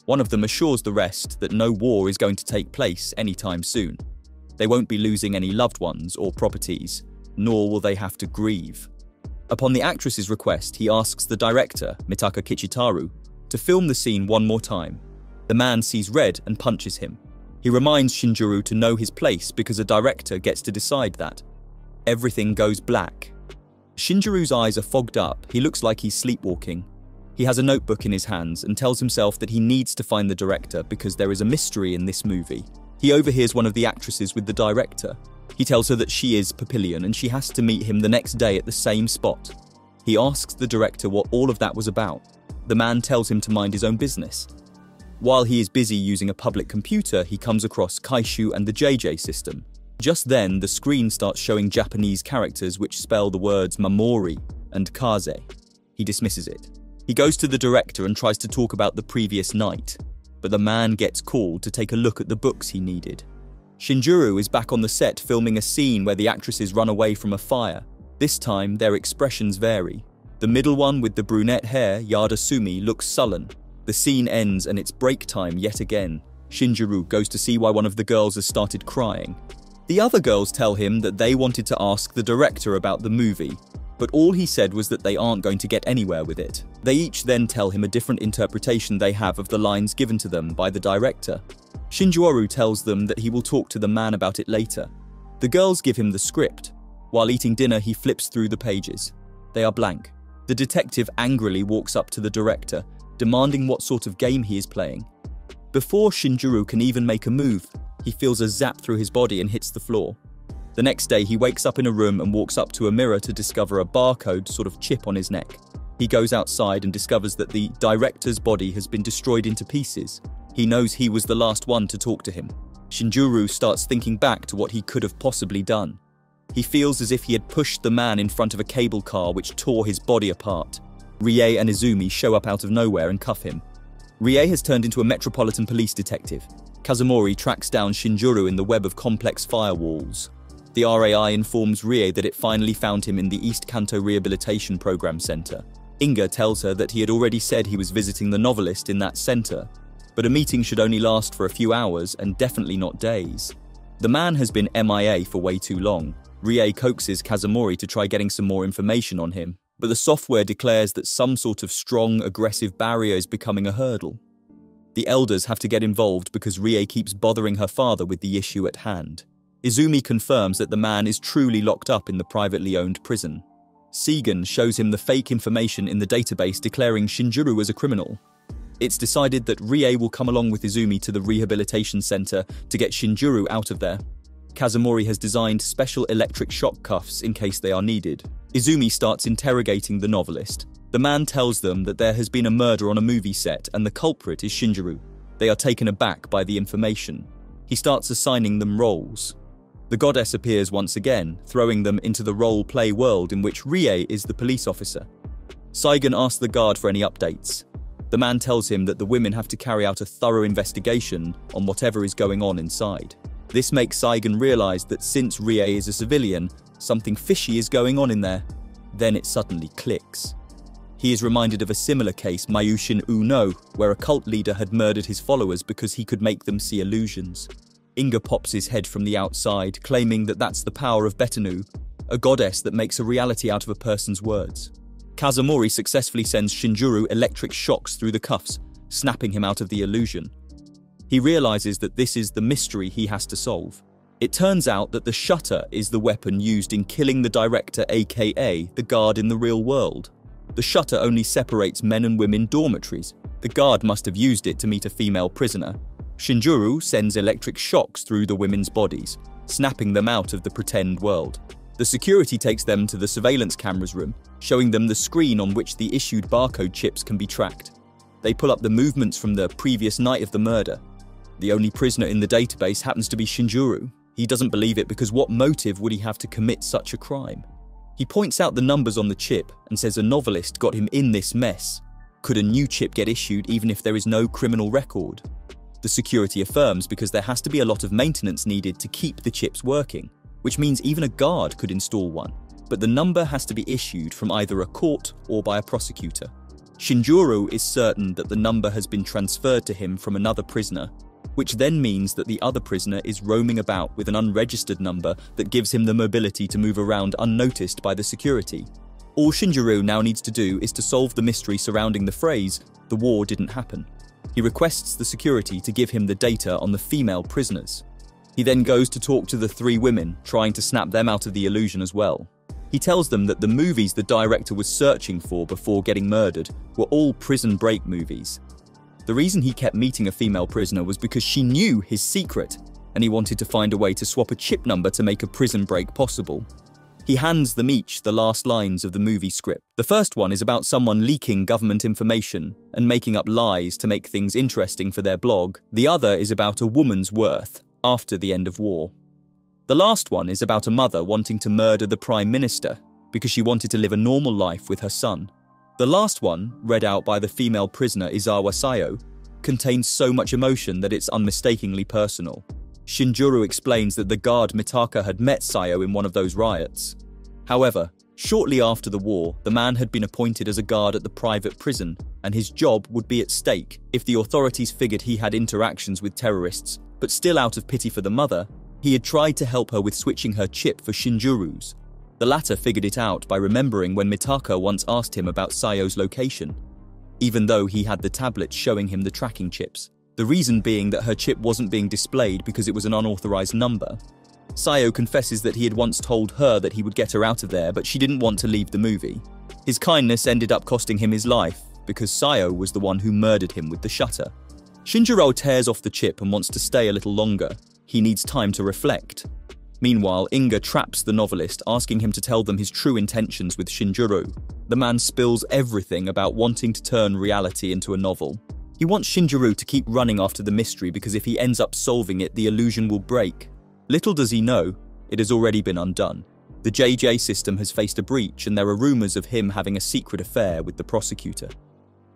One of them assures the rest that no war is going to take place anytime soon. They won't be losing any loved ones or properties, nor will they have to grieve. Upon the actress's request, he asks the director, Mitaka Kichitaru, to film the scene one more time. The man sees red and punches him. He reminds Shinjiro to know his place because a director gets to decide that. Everything goes black. Shinjiro's eyes are fogged up. He looks like he's sleepwalking. He has a notebook in his hands and tells himself that he needs to find the director because there is a mystery in this movie. He overhears one of the actresses with the director. He tells her that she is Papillion and she has to meet him the next day at the same spot. He asks the director what all of that was about. The man tells him to mind his own business. While he is busy using a public computer, he comes across Kaishu and the JJ system. Just then, the screen starts showing Japanese characters which spell the words Mamori and Kaze. He dismisses it. He goes to the director and tries to talk about the previous night, but the man gets called to take a look at the books he needed. Shinjiro is back on the set filming a scene where the actresses run away from a fire. This time, their expressions vary. The middle one with the brunette hair, Yada Sumi, looks sullen. The scene ends and it's break time yet again. Shinjiro goes to see why one of the girls has started crying. The other girls tell him that they wanted to ask the director about the movie, but all he said was that they aren't going to get anywhere with it. They each then tell him a different interpretation they have of the lines given to them by the director. Shinjiro tells them that he will talk to the man about it later. The girls give him the script. While eating dinner, he flips through the pages. They are blank. The detective angrily walks up to the director, demanding what sort of game he is playing. Before Shinjiro can even make a move, he feels a zap through his body and hits the floor. The next day, he wakes up in a room and walks up to a mirror to discover a barcode sort of chip on his neck. He goes outside and discovers that the director's body has been destroyed into pieces. He knows he was the last one to talk to him. Shinjiro starts thinking back to what he could have possibly done. He feels as if he had pushed the man in front of a cable car which tore his body apart. Rie and Izumi show up out of nowhere and cuff him. Rie has turned into a metropolitan police detective. Kazumori tracks down Shinjiro in the web of complex firewalls. The RAI informs Rie that it finally found him in the East Kanto Rehabilitation Program Center. Inga tells her that he had already said he was visiting the novelist in that center, but a meeting should only last for a few hours and definitely not days. The man has been MIA for way too long. Rie coaxes Kazumori to try getting some more information on him, but the software declares that some sort of strong, aggressive barrier is becoming a hurdle. The elders have to get involved because Rie keeps bothering her father with the issue at hand. Izumi confirms that the man is truly locked up in the privately owned prison. Seigen shows him the fake information in the database declaring Shinjiro as a criminal. It's decided that Rie will come along with Izumi to the rehabilitation center to get Shinjiro out of there. Kazumori has designed special electric shock cuffs in case they are needed. Izumi starts interrogating the novelist. The man tells them that there has been a murder on a movie set and the culprit is Shinjiro. They are taken aback by the information. He starts assigning them roles. The goddess appears once again, throwing them into the role-play world in which Rie is the police officer. Seigen asks the guard for any updates. The man tells him that the women have to carry out a thorough investigation on whatever is going on inside. This makes Saigon realize that since Rie is a civilian, something fishy is going on in there. Then it suddenly clicks. He is reminded of a similar case, Mayushin Uno, where a cult leader had murdered his followers because he could make them see illusions. Inga pops his head from the outside, claiming that that's the power of Betanu, a goddess that makes a reality out of a person's words. Kazumori successfully sends Shinjuru electric shocks through the cuffs, snapping him out of the illusion. He realizes that this is the mystery he has to solve. It turns out that the shutter is the weapon used in killing the director, aka the guard in the real world. The shutter only separates men and women dormitories. The guard must have used it to meet a female prisoner. Shinjuru sends electric shocks through the women's bodies, snapping them out of the pretend world. The security takes them to the surveillance cameras room, showing them the screen on which the issued barcode chips can be tracked. They pull up the movements from the previous night of the murder. The only prisoner in the database happens to be Shinjuru. He doesn't believe it because what motive would he have to commit such a crime? He points out the numbers on the chip and says a novelist got him in this mess. Could a new chip get issued even if there is no criminal record? The security affirms because there has to be a lot of maintenance needed to keep the chips working, which means even a guard could install one, but the number has to be issued from either a court or by a prosecutor. Shinjuru is certain that the number has been transferred to him from another prisoner, which then means that the other prisoner is roaming about with an unregistered number that gives him the mobility to move around unnoticed by the security. All Shinjuru now needs to do is to solve the mystery surrounding the phrase, "the war didn't happen." He requests the security to give him the data on the female prisoners. He then goes to talk to the three women, trying to snap them out of the illusion as well. He tells them that the movies the director was searching for before getting murdered were all prison break movies. The reason he kept meeting a female prisoner was because she knew his secret, and he wanted to find a way to swap a chip number to make a prison break possible. He hands them each the last lines of the movie script. The first one is about someone leaking government information and making up lies to make things interesting for their blog. The other is about a woman's worth after the end of war. The last one is about a mother wanting to murder the Prime Minister because she wanted to live a normal life with her son. The last one, read out by the female prisoner Izawa Sayo, contains so much emotion that it's unmistakably personal. Shinjuru explains that the guard Mitaka had met Sayo in one of those riots. However, shortly after the war, the man had been appointed as a guard at the private prison, and his job would be at stake if the authorities figured he had interactions with terrorists. But still, out of pity for the mother, he had tried to help her with switching her chip for Shinjuru's. The latter figured it out by remembering when Mitaka once asked him about Sayo's location, even though he had the tablet showing him the tracking chips. The reason being that her chip wasn't being displayed because it was an unauthorized number. Sayo confesses that he had once told her that he would get her out of there, but she didn't want to leave the movie. His kindness ended up costing him his life, because Sayo was the one who murdered him with the shutter. Shinjiro tears off the chip and wants to stay a little longer. He needs time to reflect. Meanwhile, Inga traps the novelist, asking him to tell them his true intentions with Shinjuru. The man spills everything about wanting to turn reality into a novel. He wants Shinjuru to keep running after the mystery because if he ends up solving it, the illusion will break. Little does he know, it has already been undone. The JJ system has faced a breach and there are rumors of him having a secret affair with the prosecutor.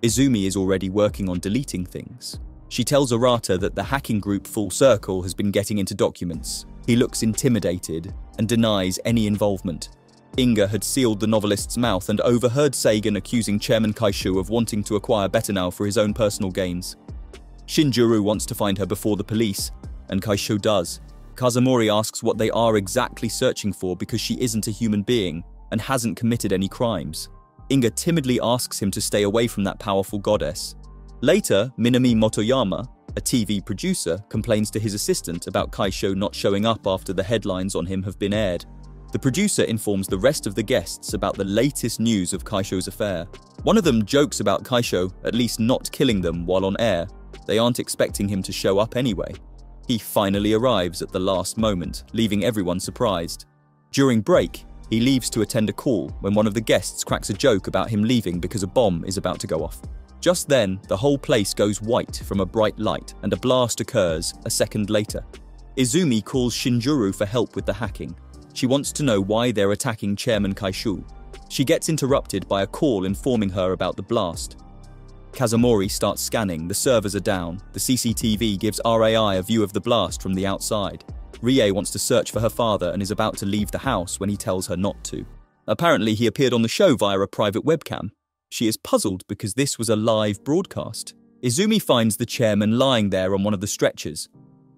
Izumi is already working on deleting things. She tells Arata that the hacking group Full Circle has been getting into documents. He looks intimidated and denies any involvement. Inga had sealed the novelist's mouth and overheard Sagan accusing Chairman Kaishu of wanting to acquire Betanow for his own personal gains. Shinjuru wants to find her before the police, and Kaishu does. Kazumori asks what they are exactly searching for because she isn't a human being and hasn't committed any crimes. Inga timidly asks him to stay away from that powerful goddess. Later, Minami Motoyama, a TV producer, complains to his assistant about Kaisho not showing up after the headlines on him have been aired. The producer informs the rest of the guests about the latest news of Kaisho's affair. One of them jokes about Kaisho at least not killing them while on air. They aren't expecting him to show up anyway. He finally arrives at the last moment, leaving everyone surprised. During break, he leaves to attend a call when one of the guests cracks a joke about him leaving because a bomb is about to go off. Just then, the whole place goes white from a bright light and a blast occurs a second later. Izumi calls Shinjuru for help with the hacking. She wants to know why they're attacking Chairman Kaishu. She gets interrupted by a call informing her about the blast. Kazumori starts scanning, the servers are down, the CCTV gives RAI a view of the blast from the outside. Rie wants to search for her father and is about to leave the house when he tells her not to. Apparently he appeared on the show via a private webcam. She is puzzled because this was a live broadcast. Izumi finds the chairman lying there on one of the stretchers.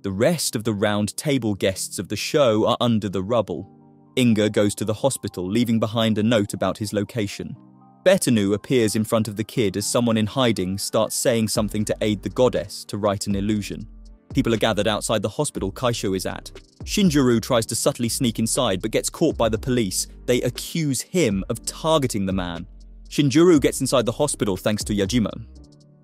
The rest of the round table guests of the show are under the rubble. Inga goes to the hospital, leaving behind a note about his location. Betanu appears in front of the kid as someone in hiding starts saying something to aid the goddess to write an illusion. People are gathered outside the hospital Kaisho is at. Shinjiro tries to subtly sneak inside but gets caught by the police. They accuse him of targeting the man. Shinjiro gets inside the hospital thanks to Yajima.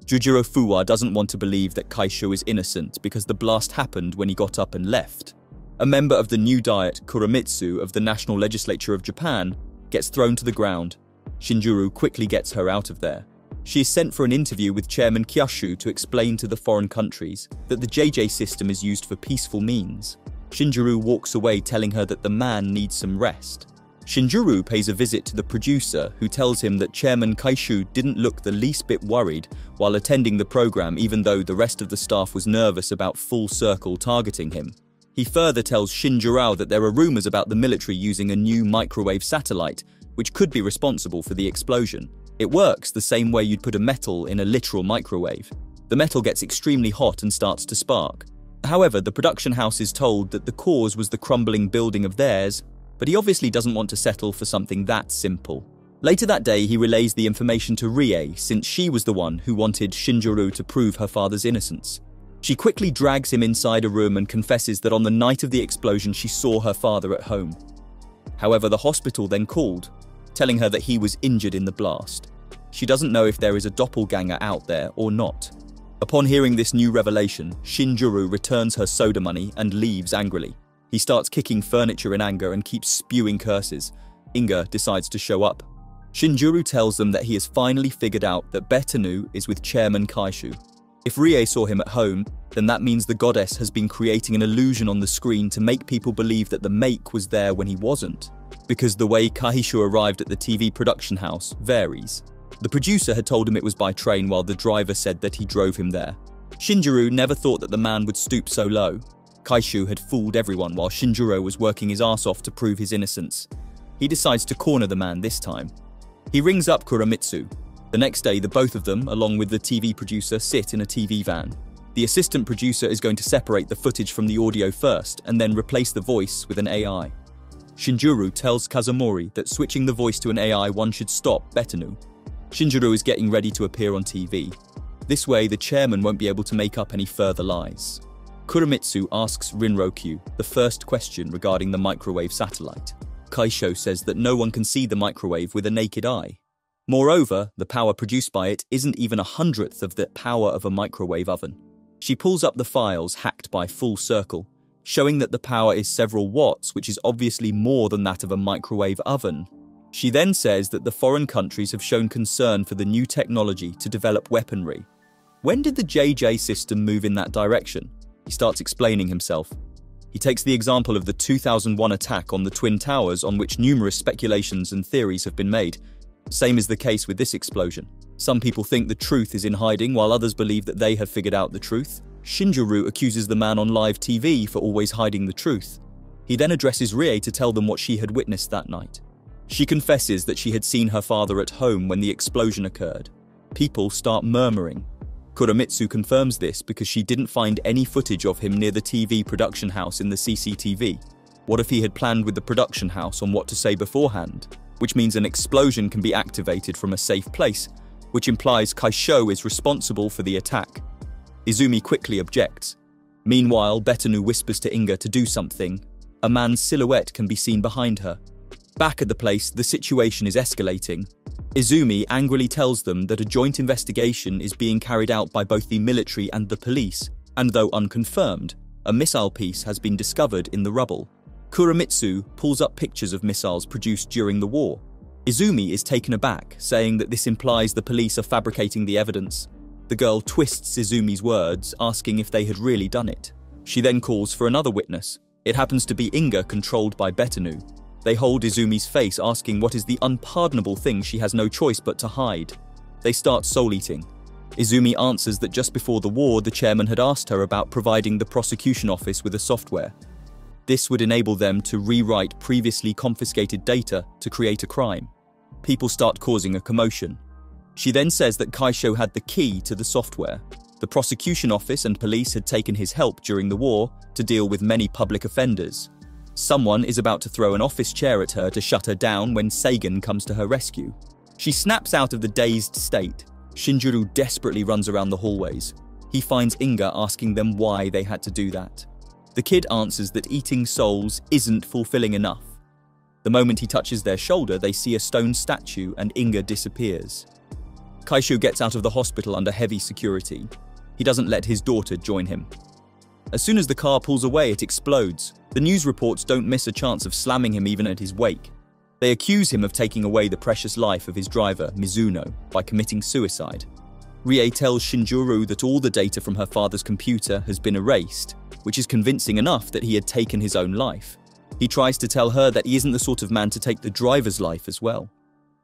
Jujiro Fuwa doesn't want to believe that Kaisho is innocent because the blast happened when he got up and left. A member of the new diet, Kuramitsu, of the National Legislature of Japan, gets thrown to the ground. Shinjiro quickly gets her out of there. She is sent for an interview with Chairman Kyashu to explain to the foreign countries that the JJ system is used for peaceful means. Shinjiro walks away telling her that the man needs some rest. Shinjiro pays a visit to the producer who tells him that Chairman Kaishu didn't look the least bit worried while attending the program even though the rest of the staff was nervous about Full Circle targeting him. He further tells Shinjiro that there are rumors about the military using a new microwave satellite which could be responsible for the explosion. It works the same way you'd put a metal in a literal microwave. The metal gets extremely hot and starts to spark. However, the production house is told that the cause was the crumbling building of theirs, but he obviously doesn't want to settle for something that simple. Later that day, he relays the information to Rie since she was the one who wanted Shinjiro to prove her father's innocence. She quickly drags him inside a room and confesses that on the night of the explosion she saw her father at home. However, the hospital then called, telling her that he was injured in the blast. She doesn't know if there is a doppelganger out there or not. Upon hearing this new revelation, Shinjiro returns her soda money and leaves angrily. He starts kicking furniture in anger and keeps spewing curses. Inga decides to show up. Shinjiro tells them that he has finally figured out that Betanu is with Chairman Kaishu. If Rie saw him at home, then that means the goddess has been creating an illusion on the screen to make people believe that the make was there when he wasn't, because the way Kaishu arrived at the TV production house varies. The producer had told him it was by train while the driver said that he drove him there. Shinjiro never thought that the man would stoop so low. Kaishu had fooled everyone while Shinjiro was working his ass off to prove his innocence. He decides to corner the man this time. He rings up Kuramitsu. The next day, the both of them, along with the TV producer, sit in a TV van. The assistant producer is going to separate the footage from the audio first and then replace the voice with an AI. Shinjiro tells Kazumori that switching the voice to an AI one should stop Betanu. Shinjiro is getting ready to appear on TV. This way, the chairman won't be able to make up any further lies. Kuramitsu asks Rinrokyu the first question regarding the microwave satellite. Kaisho says that no one can see the microwave with a naked eye. Moreover, the power produced by it isn't even 1/100th of the power of a microwave oven. She pulls up the files hacked by Full Circle, showing that the power is several watts, which is obviously more than that of a microwave oven. She then says that the foreign countries have shown concern for the new technology to develop weaponry. When did the JJ system move in that direction? He starts explaining himself. He takes the example of the 2001 attack on the Twin Towers, on which numerous speculations and theories have been made. Same is the case with this explosion. Some people think the truth is in hiding, while others believe that they have figured out the truth. Shinjiro accuses the man on live TV for always hiding the truth. He then addresses Rie to tell them what she had witnessed that night. She confesses that she had seen her father at home when the explosion occurred. People start murmuring. Kuramitsu confirms this because she didn't find any footage of him near the TV production house in the CCTV. What if he had planned with the production house on what to say beforehand? Which means an explosion can be activated from a safe place, which implies Kaisho is responsible for the attack. Izumi quickly objects. Meanwhile, Betanu whispers to Inga to do something. A man's silhouette can be seen behind her. Back at the place, the situation is escalating. Izumi angrily tells them that a joint investigation is being carried out by both the military and the police, and though unconfirmed, a missile piece has been discovered in the rubble. Kuramitsu pulls up pictures of missiles produced during the war. Izumi is taken aback, saying that this implies the police are fabricating the evidence. The girl twists Izumi's words, asking if they had really done it. She then calls for another witness. It happens to be Inga, controlled by Betanu. They hold Izumi's face, asking what is the unpardonable thing she has no choice but to hide. They start soul-eating. Izumi answers that just before the war, the chairman had asked her about providing the prosecution office with a software. This would enable them to rewrite previously confiscated data to create a crime. People start causing a commotion. She then says that Kaisho had the key to the software. The prosecution office and police had taken his help during the war to deal with many public offenders. Someone is about to throw an office chair at her to shut her down when Seigen comes to her rescue. She snaps out of the dazed state. Shinjiro desperately runs around the hallways. He finds Inga asking them why they had to do that. The kid answers that eating souls isn't fulfilling enough. The moment he touches their shoulder, they see a stone statue and Inga disappears. Kaisho gets out of the hospital under heavy security. He doesn't let his daughter join him. As soon as the car pulls away, it explodes. The news reports don't miss a chance of slamming him even at his wake. They accuse him of taking away the precious life of his driver, Mizuno, by committing suicide. Rie tells Shinjiro that all the data from her father's computer has been erased, which is convincing enough that he had taken his own life. He tries to tell her that he isn't the sort of man to take the driver's life as well.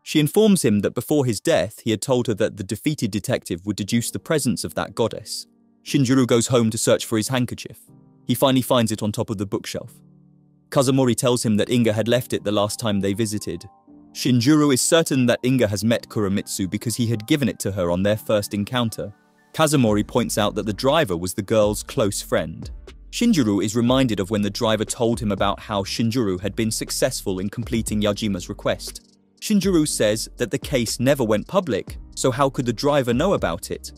She informs him that before his death, he had told her that the defeated detective would deduce the presence of that goddess. Shinjiro goes home to search for his handkerchief. He finally finds it on top of the bookshelf. Kazumori tells him that Inga had left it the last time they visited. Shinjiro is certain that Inga has met Kuramitsu because he had given it to her on their first encounter. Kazumori points out that the driver was the girl's close friend. Shinjiro is reminded of when the driver told him about how Shinjiro had been successful in completing Yajima's request. Shinjiro says that the case never went public, so how could the driver know about it?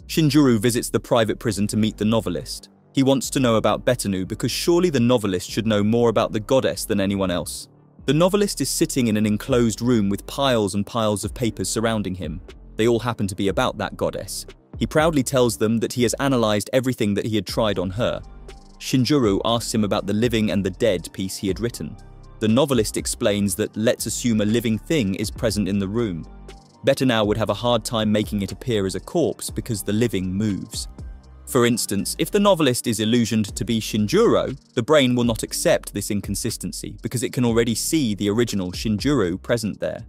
Shinjiro visits the private prison to meet the novelist. He wants to know about Betanu because surely the novelist should know more about the goddess than anyone else. The novelist is sitting in an enclosed room with piles and piles of papers surrounding him. They all happen to be about that goddess. He proudly tells them that he has analysed everything that he had tried on her. Shinjiro asks him about the living and the dead piece he had written. The novelist explains that let's assume a living thing is present in the room. Betanu would have a hard time making it appear as a corpse because the living moves. For instance, if the novelist is illusioned to be Shinjiro, the brain will not accept this inconsistency because it can already see the original Shinjiro present there.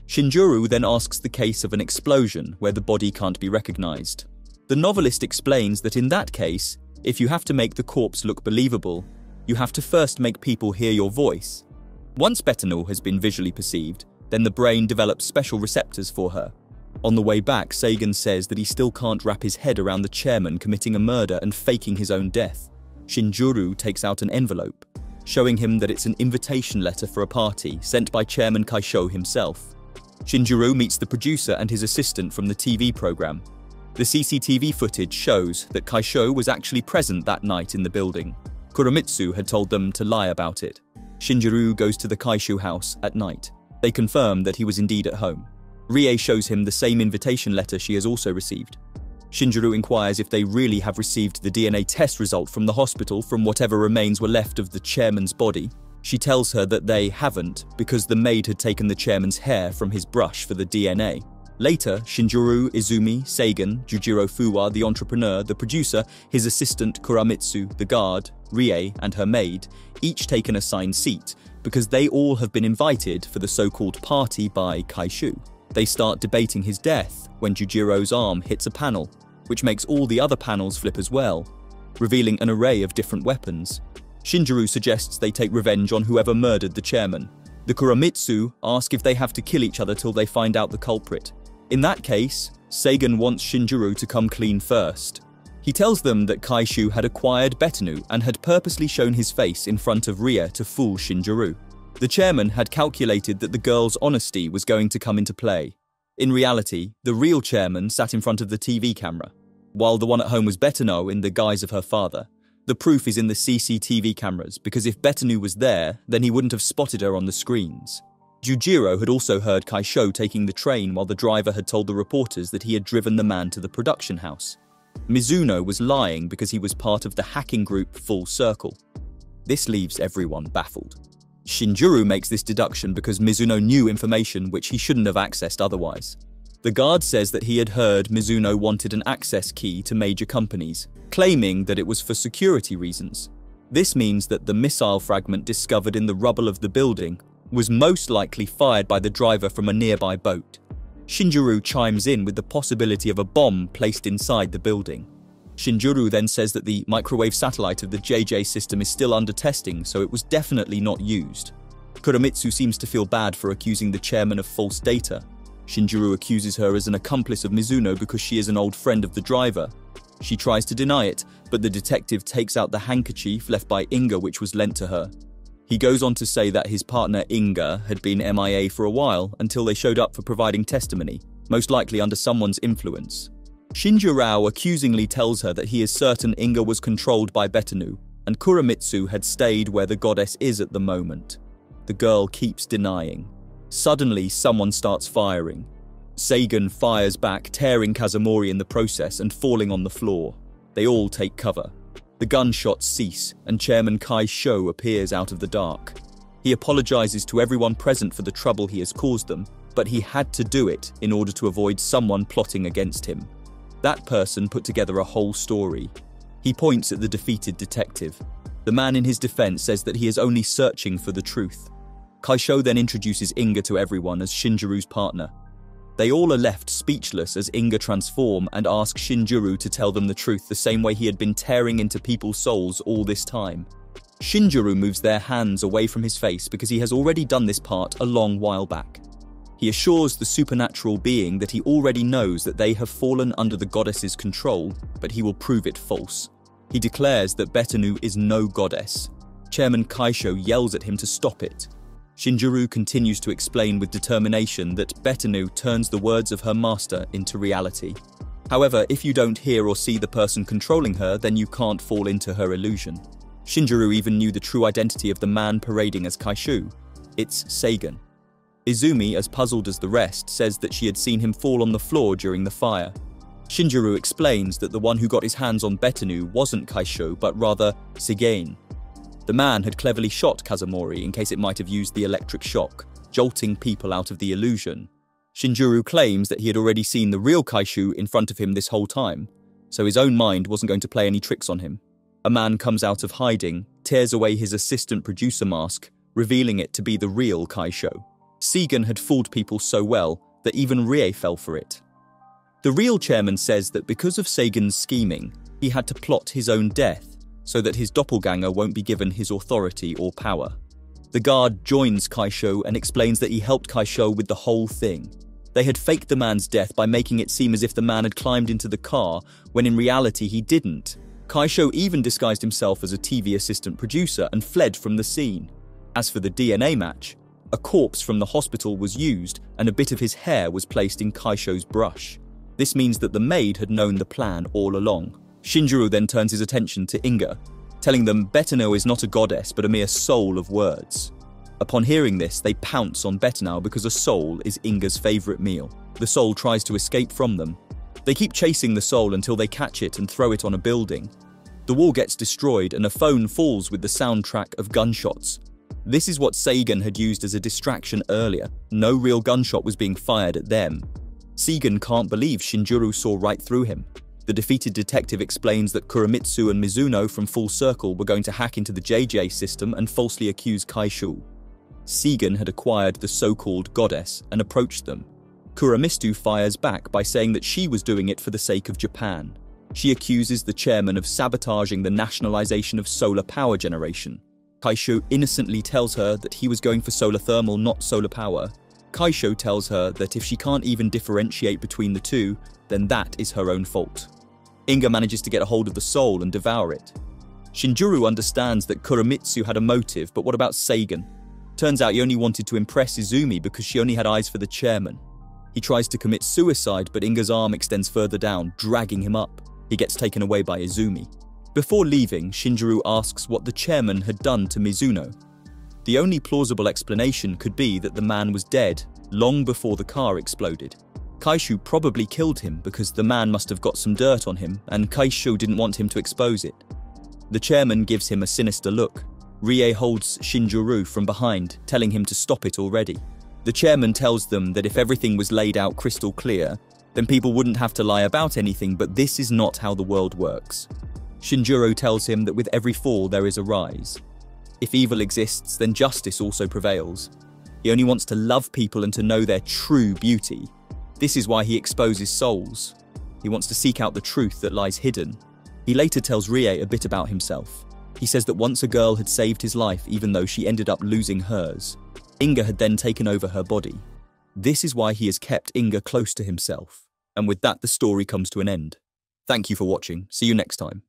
Shinjiro then asks the case of an explosion where the body can't be recognized. The novelist explains that in that case, if you have to make the corpse look believable, you have to first make people hear your voice. Once Betanu has been visually perceived, then the brain develops special receptors for her. On the way back, Seigen says that he still can't wrap his head around the chairman committing a murder and faking his own death. Shinjiro takes out an envelope, showing him that it's an invitation letter for a party sent by Chairman Kaisho himself. Shinjiro meets the producer and his assistant from the TV program. The CCTV footage shows that Kaisho was actually present that night in the building. Kuramitsu had told them to lie about it. Shinjiro goes to the Kaisho house at night. They confirm that he was indeed at home. Rie shows him the same invitation letter she has also received. Shinjiro inquires if they really have received the DNA test result from the hospital from whatever remains were left of the chairman's body. She tells her that they haven't because the maid had taken the chairman's hair from his brush for the DNA. Later, Shinjiro, Izumi, Seigen, Jujiro Fuwa, the entrepreneur, the producer, his assistant Kuramitsu, the guard, Rie, and her maid, each take an assigned seat because they all have been invited for the so-called party by Kaisho. They start debating his death when Jujiro's arm hits a panel, which makes all the other panels flip as well, revealing an array of different weapons. Shinjiro suggests they take revenge on whoever murdered the chairman. The Kuramitsu ask if they have to kill each other till they find out the culprit. In that case, Seigen wants Shinjiro to come clean first. He tells them that Kaisho had acquired Betanu and had purposely shown his face in front of Rie to fool Shinjiro. The chairman had calculated that the girl's honesty was going to come into play. In reality, the real chairman sat in front of the TV camera, while the one at home was Betanu in the guise of her father. The proof is in the CCTV cameras, because if Betanu was there, then he wouldn't have spotted her on the screens. Jujiro had also heard Kaisho taking the train while the driver had told the reporters that he had driven the man to the production house. Mizuno was lying because he was part of the hacking group Full Circle. This leaves everyone baffled. Shinjiro makes this deduction because Mizuno knew information which he shouldn't have accessed otherwise. The guard says that he had heard Mizuno wanted an access key to major companies, claiming that it was for security reasons. This means that the missile fragment discovered in the rubble of the building was most likely fired by the driver from a nearby boat. Shinjiro chimes in with the possibility of a bomb placed inside the building. Shinjiro then says that the microwave satellite of the JJ system is still under testing, so it was definitely not used. Kuramitsu seems to feel bad for accusing the chairman of false data. Shinjiro accuses her as an accomplice of Mizuno because she is an old friend of the driver. She tries to deny it, but the detective takes out the handkerchief left by Inga which was lent to her. He goes on to say that his partner Inga had been MIA for a while until they showed up for providing testimony, most likely under someone's influence. Shinjiro accusingly tells her that he is certain Inga was controlled by Betanu, and Kuramitsu had stayed where the goddess is at the moment. The girl keeps denying. Suddenly, someone starts firing. Sagan fires back, tearing Kazumori in the process and falling on the floor. They all take cover. The gunshots cease, and Chairman Kai Sho appears out of the dark. He apologizes to everyone present for the trouble he has caused them, but he had to do it in order to avoid someone plotting against him. That person put together a whole story. He points at the defeated detective. The man in his defense says that he is only searching for the truth. Kaisho then introduces Inga to everyone as Shinjiro's partner. They all are left speechless as Inga transform and ask Shinjiro to tell them the truth the same way he had been tearing into people's souls all this time. Shinjiro moves their hands away from his face because he has already done this part a long while back. He assures the supernatural being that he already knows that they have fallen under the goddess's control, but he will prove it false. He declares that Betanu is no goddess. Chairman Kaisho yells at him to stop it. Shinjiro continues to explain with determination that Betanu turns the words of her master into reality. However, if you don't hear or see the person controlling her, then you can't fall into her illusion. Shinjiro even knew the true identity of the man parading as Kaishu. It's Sagan. Izumi, as puzzled as the rest, says that she had seen him fall on the floor during the fire. Shinjiro explains that the one who got his hands on Betanu wasn't Kaisho, but rather Sigain. The man had cleverly shot Kazumori in case it might have used the electric shock, jolting people out of the illusion. Shinjiro claims that he had already seen the real Kaishu in front of him this whole time, so his own mind wasn't going to play any tricks on him. A man comes out of hiding, tears away his assistant producer mask, revealing it to be the real Kaisho. Segan had fooled people so well that even Rie fell for it. The real chairman says that because of Sagan's scheming, he had to plot his own death so that his doppelganger won't be given his authority or power. The guard joins Kaisho and explains that he helped Kaisho with the whole thing. They had faked the man's death by making it seem as if the man had climbed into the car, when in reality he didn't. Kaisho even disguised himself as a TV assistant producer and fled from the scene. As for the DNA match, a corpse from the hospital was used and a bit of his hair was placed in Kaisho's brush. This means that the maid had known the plan all along. Shinjiro then turns his attention to Inga, telling them Betanu is not a goddess but a mere soul of words. Upon hearing this, they pounce on Betanu because a soul is Inga's favourite meal. The soul tries to escape from them. They keep chasing the soul until they catch it and throw it on a building. The wall gets destroyed and a phone falls with the soundtrack of gunshots. This is what Sagan had used as a distraction earlier. No real gunshot was being fired at them. Sagan can't believe Shinjiro saw right through him. The defeated detective explains that Kuramitsu and Mizuno from Full Circle were going to hack into the JJ system and falsely accuse Kaishu. Sagan had acquired the so-called goddess and approached them. Kuramitsu fires back by saying that she was doing it for the sake of Japan. She accuses the chairman of sabotaging the nationalization of solar power generation. Kaisho innocently tells her that he was going for solar thermal, not solar power. Kaisho tells her that if she can't even differentiate between the two, then that is her own fault. Inga manages to get a hold of the soul and devour it. Shinjiro understands that Kuramitsu had a motive, but what about Sagan? Turns out he only wanted to impress Izumi because she only had eyes for the chairman. He tries to commit suicide, but Inga's arm extends further down, dragging him up. He gets taken away by Izumi. Before leaving, Shinjiro asks what the chairman had done to Mizuno. The only plausible explanation could be that the man was dead long before the car exploded. Kaishu probably killed him because the man must have got some dirt on him and Kaishu didn't want him to expose it. The chairman gives him a sinister look. Rie holds Shinjiro from behind, telling him to stop it already. The chairman tells them that if everything was laid out crystal clear, then people wouldn't have to lie about anything, but this is not how the world works. Shinjiro tells him that with every fall there is a rise. If evil exists, then justice also prevails. He only wants to love people and to know their true beauty. This is why he exposes souls. He wants to seek out the truth that lies hidden. He later tells Rie a bit about himself. He says that once a girl had saved his life even though she ended up losing hers. Inga had then taken over her body. This is why he has kept Inga close to himself. And with that, the story comes to an end. Thank you for watching. See you next time.